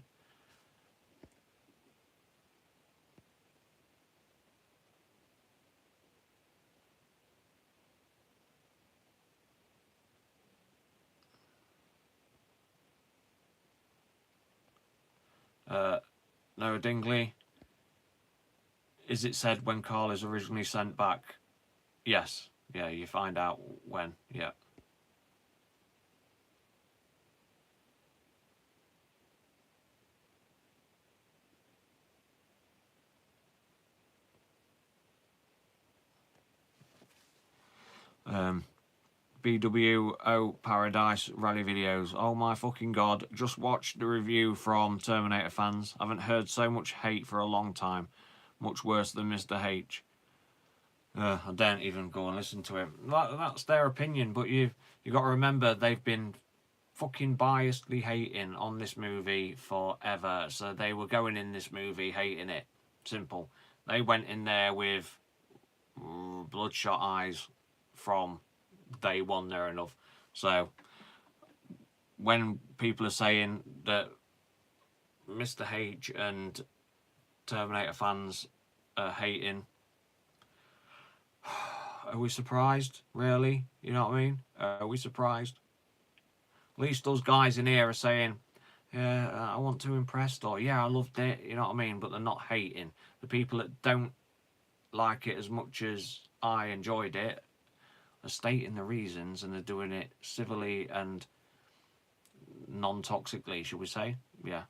Noah Dingley. Is it said when Carl is originally sent back? Yes. Yeah, you find out when. Yeah. BWO Paradise Rally videos. Oh my fucking god. Just watched the review from Terminator fans. I haven't heard so much hate for a long time. Much worse than Mr. H. I don't even go and listen to him. That's their opinion, but you got to remember they've been fucking biasedly hating on this movie forever. So they were going in this movie hating it. Simple. They went in there with bloodshot eyes from day one there enough. So when people are saying that Mr. H and Terminator fans are hating, are we surprised, really? You know what I mean? Are we surprised? At least those guys in here are saying, yeah, I want to impress, or yeah, I loved it, you know what I mean? But they're not hating. The people that don't like it as much as I enjoyed it are stating the reasons, and they're doing it civilly and non-toxically, should we say? Yeah.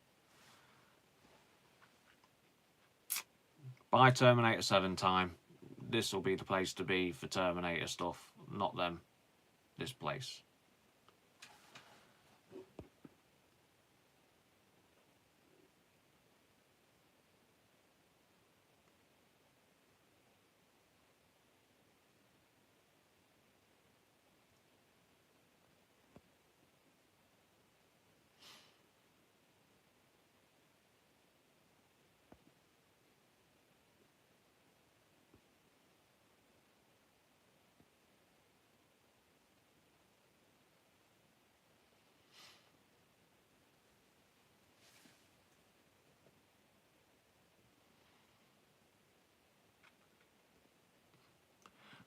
By Terminator 7 time, this will be the place to be for Terminator stuff, not them. This place.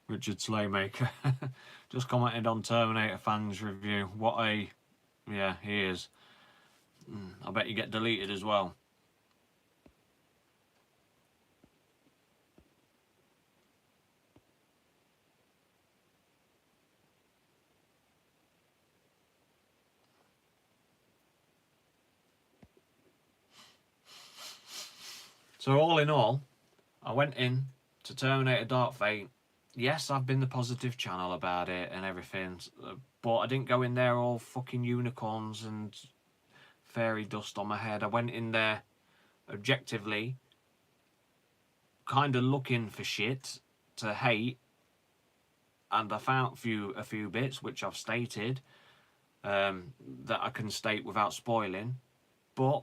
Richard Slaymaker just commented on Terminator fans review. What a... Yeah, he is. I bet you get deleted as well. So all in all, I went in to Terminator Dark Fate. Yes, I've been the positive channel about it and everything, but I didn't go in there all fucking unicorns and fairy dust on my head. I went in there objectively, kind of looking for shit to hate, and I found a few bits which I've stated that I can state without spoiling, but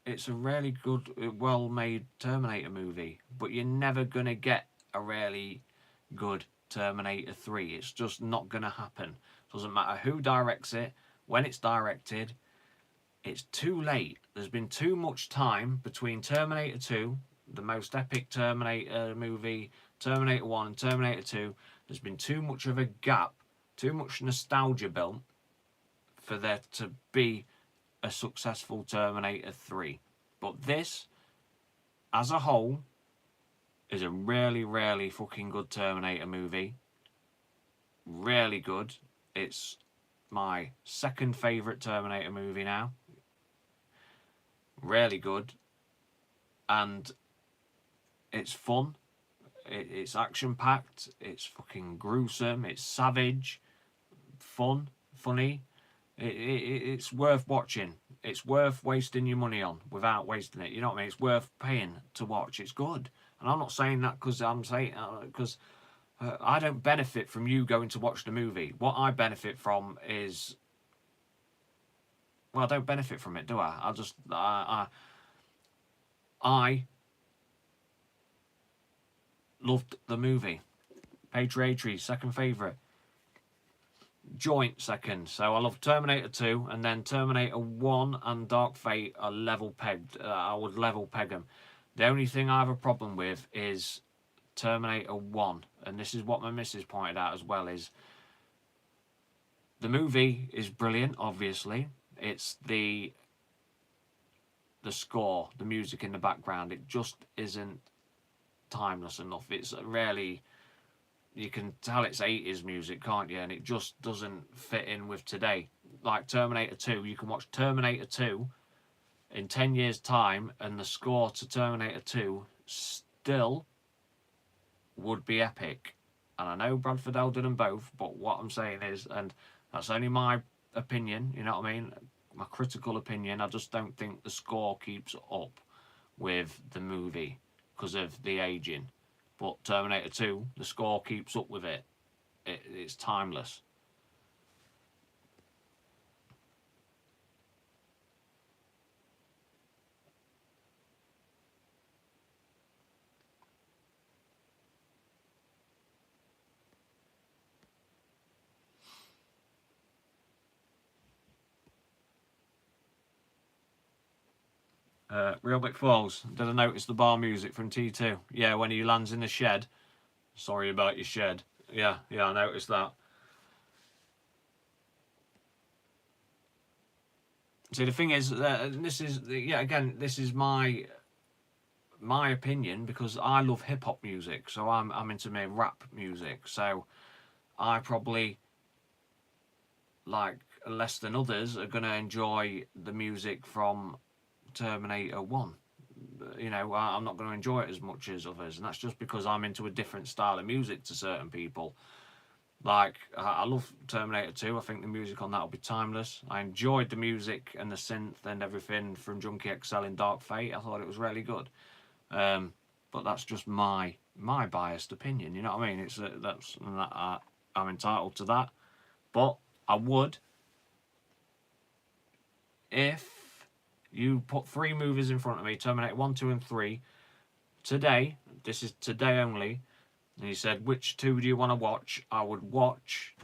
it's a really good, well-made Terminator movie. But you're never gonna get a really good Terminator 3. It's just not gonna happen. Doesn't matter who directs it, when it's directed. It's too late. There's been too much time between Terminator 2, the most epic Terminator movie, Terminator 1 and Terminator 2. There's been too much of a gap, too much nostalgia built for there to be a successful Terminator 3. But this, as a whole, is a really, really fucking good Terminator movie. Really good. It's my second favourite Terminator movie now. Really good. And it's fun. It's action-packed. It's fucking gruesome. It's savage. Fun. Funny. It's worth watching. It's worth wasting your money on without wasting it. You know what I mean? It's worth paying to watch. It's good. And I'm not saying that because I'm saying because I don't benefit from you going to watch the movie. What I benefit from is, well, I don't benefit from it, do I? I loved the movie. Patriotry, second favourite. Joint second. So I love Terminator 2, and then Terminator 1 and Dark Fate are level pegged. I would level peg them. The only thing I have a problem with is Terminator 1, and this is what my missus pointed out as well, is the movie is brilliant, obviously. It's the score, the music in the background. It just isn't timeless enough. It's really, you can tell it's 80s music, can't you? And it just doesn't fit in with today. Like Terminator 2, you can watch Terminator 2 in 10 years' time, and the score to Terminator 2 still would be epic. And I know Brad Fiedel did them both, but what I'm saying is, and that's only my opinion, you know what I mean? My critical opinion, I just don't think the score keeps up with the movie because of the aging. But Terminator 2, the score keeps up with it. It's timeless. Real Big Falls, did I notice the bar music from T2? Yeah, when he lands in the shed. Sorry about your shed. Yeah, I noticed that. See, the thing is, this is, yeah, again, this is my opinion, because I love hip hop music, so I'm into my rap music, so I probably, like, less than others, are gonna enjoy the music from Terminator 1. You know, I'm not going to enjoy it as much as others, and that's just because I'm into a different style of music to certain people. Like, I love Terminator 2. I think the music on that will be timeless. I enjoyed the music and the synth and everything from Junkie XL in Dark Fate. I thought it was really good. But that's just my biased opinion. You know what I mean? It's I'm entitled to that. But I would, if you put 3 movies in front of me, Terminator 1, 2 and 3, today, this is today only, and you said, which 2 do you want to watch? I would watch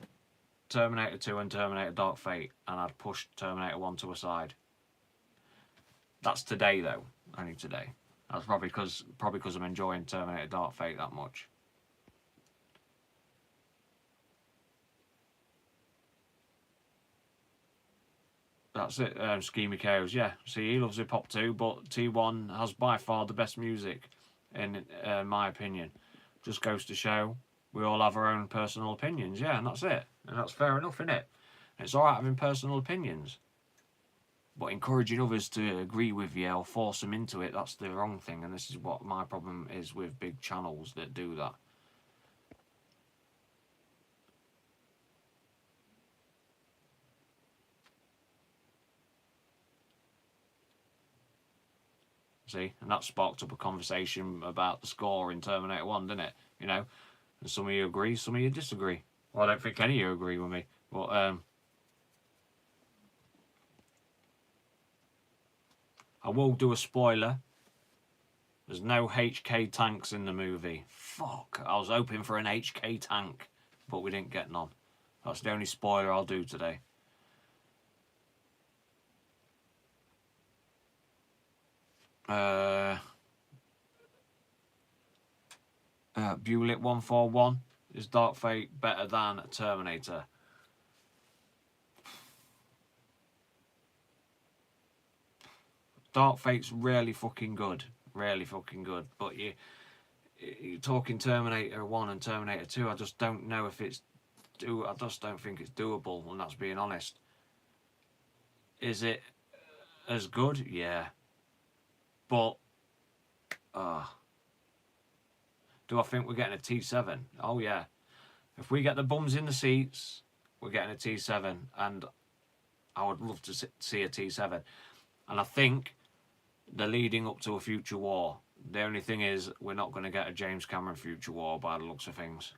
Terminator 2 and Terminator Dark Fate, and I'd push Terminator 1 to a side. That's today, though. Only today. That's probably because I'm enjoying Terminator Dark Fate that much. That's it. Schemy Chaos, yeah. See, he loves hip hop too, but T1 has by far the best music, in my opinion. Just goes to show we all have our own personal opinions, yeah, and that's it. And that's fair enough, isn't it? It's alright having personal opinions, but encouraging others to agree with you or force them into it, that's the wrong thing. And this is what my problem is with big channels that do that. See, and that sparked up a conversation about the score in Terminator 1, didn't it? You know, and some of you agree, some of you disagree. Well, I don't think any of you agree with me, but I will do a spoiler. There's no HK tanks in the movie. Fuck, I was hoping for an HK tank, but we didn't get none. That's the only spoiler I'll do today. Bullet 141, is Dark Fate better than Terminator? Dark Fate's really fucking good. Really fucking good. But you're talking Terminator 1 and Terminator 2, I just don't know if it's I just don't think it's doable, and that's being honest. Is it as good? Yeah. But do I think we're getting a T7? Oh yeah. If we get the bums in the seats, we're getting a T7, and I would love to see a T7. And I think they're leading up to a future war. The only thing is, we're not going to get a James Cameron future war by the looks of things.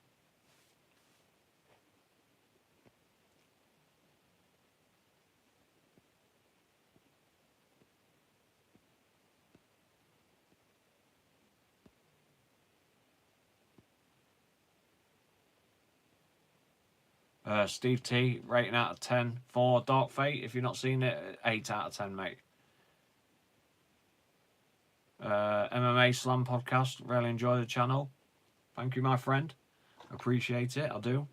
Steve T, rating out of 10 for Dark Fate. If you've not seen it, 8 out of 10, mate. MMA Slam podcast, really enjoy the channel. Thank you, my friend. Appreciate it, I do.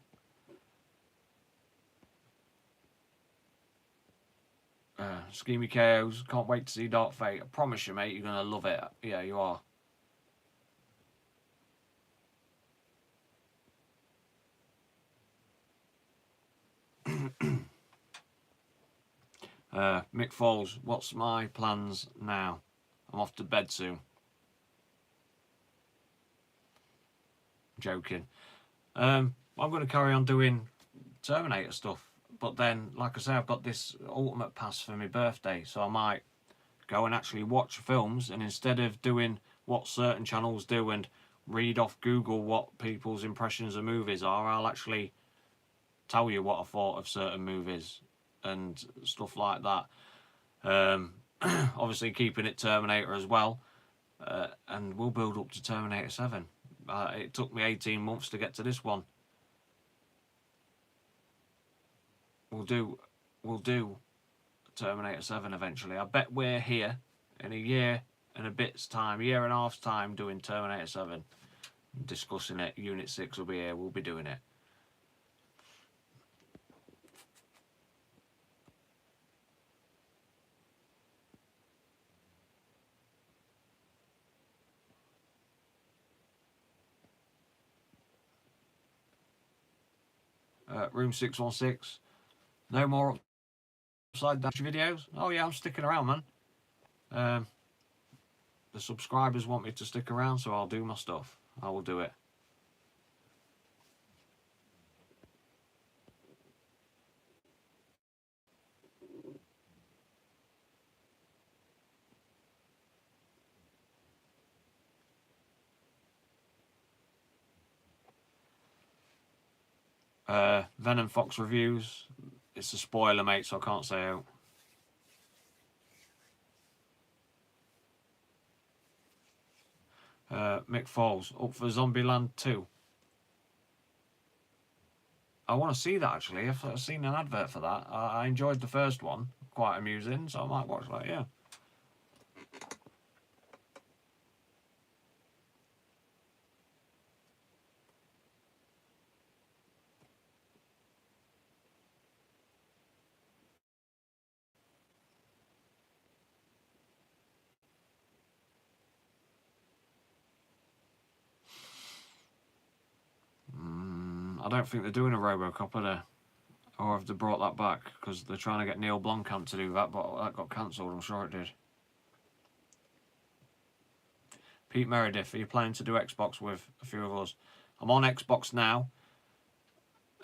Schemy KOs, can't wait to see Dark Fate. I promise you, mate, you're going to love it. Yeah, you are. Mick Falls, what's my plans now? I'm off to bed soon. Joking. I'm going to carry on doing Terminator stuff, but then, like I say, I've got this Ultimate Pass for my birthday, so I might go and actually watch films, and instead of doing what certain channels do and read off Google what people's impressions of movies are, I'll actually tell you what I thought of certain movies and stuff like that. Obviously keeping it Terminator as well, and we'll build up to Terminator 7. It took me 18 months to get to this one. We'll do Terminator 7 eventually. I bet we're here in a year and a bit's time, year and a half's time, doing Terminator 7, discussing it. Unit 6 will be here, we'll be doing it. Room 616. No more upside down videos. Oh yeah, I'm sticking around, man. The subscribers want me to stick around, so I'll do my stuff. I will do it. Venom Fox reviews. It's a spoiler, mate, so I can't say out. Mick Falls, up for Zombieland 2. I want to see that, actually. I've seen an advert for that. I enjoyed the first one. Quite amusing, so I might watch that, yeah. I don't think they're doing a RoboCop, are they? Or have they brought that back? Because they're trying to get Neil Blomkamp to do that, but that got cancelled, I'm sure it did. Pete Meredith, are you planning to do Xbox with a few of us? I'm on Xbox now.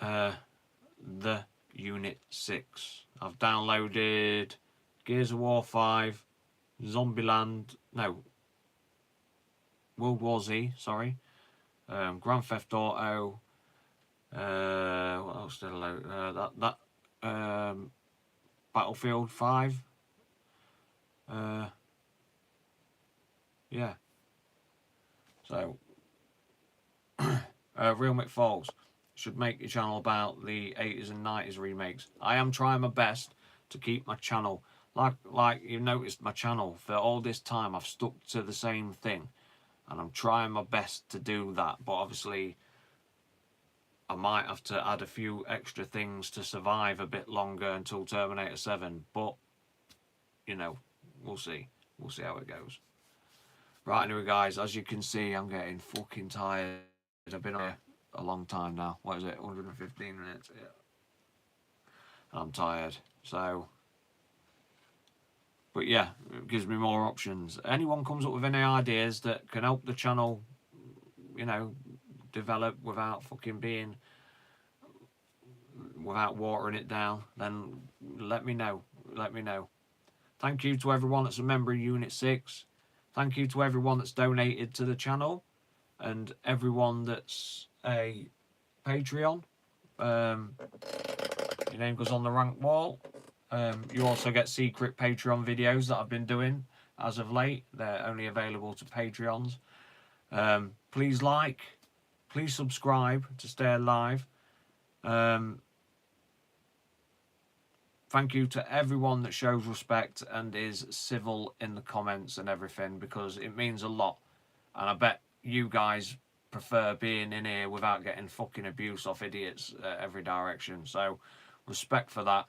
The Unit 6. I've downloaded Gears of War 5, Zombieland, no, World War Z, sorry, Grand Theft Auto, what else did I load? Battlefield 5, yeah, so, Real McFalls should make a channel about the 80s and 90s remakes. I am trying my best to keep my channel, like you noticed my channel, for all this time I've stuck to the same thing, and I'm trying my best to do that, but obviously I might have to add a few extra things to survive a bit longer until Terminator 7, but, you know, we'll see. We'll see how it goes. Right, anyway, guys, as you can see, I'm getting fucking tired. I've been on here a long time now. What is it, 115 minutes? Yeah. I'm tired, so... But yeah, it gives me more options. Anyone comes up with any ideas that can help the channel, you know, develop without fucking being... without watering it down, then let me know. Let me know. Thank you to everyone that's a member of Unit 6. Thank you to everyone that's donated to the channel. And everyone that's a Patreon. Your name goes on the rank wall. You also get secret Patreon videos that I've been doing as of late. They're only available to Patreons. Please like. Please subscribe to stay alive. Thank you to everyone that shows respect and is civil in the comments and everything, because it means a lot. And I bet you guys prefer being in here without getting fucking abuse off idiots every direction. So respect for that.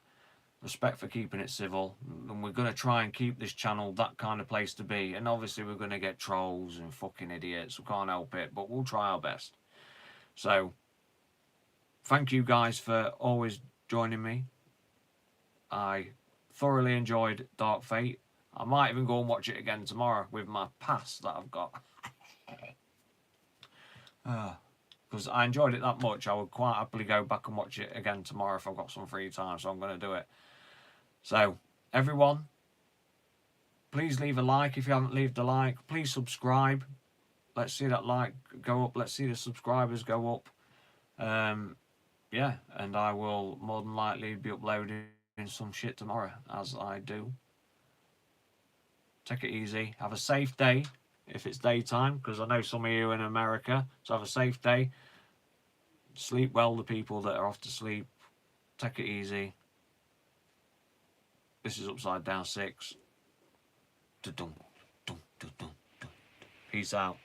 Respect for keeping it civil. And we're going to try and keep this channel that kind of place to be. And obviously we're going to get trolls and fucking idiots. We can't help it, but we'll try our best. So thank you guys for always joining me. I thoroughly enjoyed Dark Fate. I might even go and watch it again tomorrow with my pass that I've got. Because I enjoyed it that much, I would quite happily go back and watch it again tomorrow if I've got some free time, so I'm going to do it. So, everyone, please leave a like if you haven't left a like. Please subscribe. Let's see that like go up. Let's see the subscribers go up. Yeah, and I will more than likely be uploading some shit tomorrow, as I do. Take it easy. Have a safe day if it's daytime, because I know some of you in America, so have a safe day. Sleep well, the people that are off to sleep. Take it easy. This is Upside Down 6. Peace out.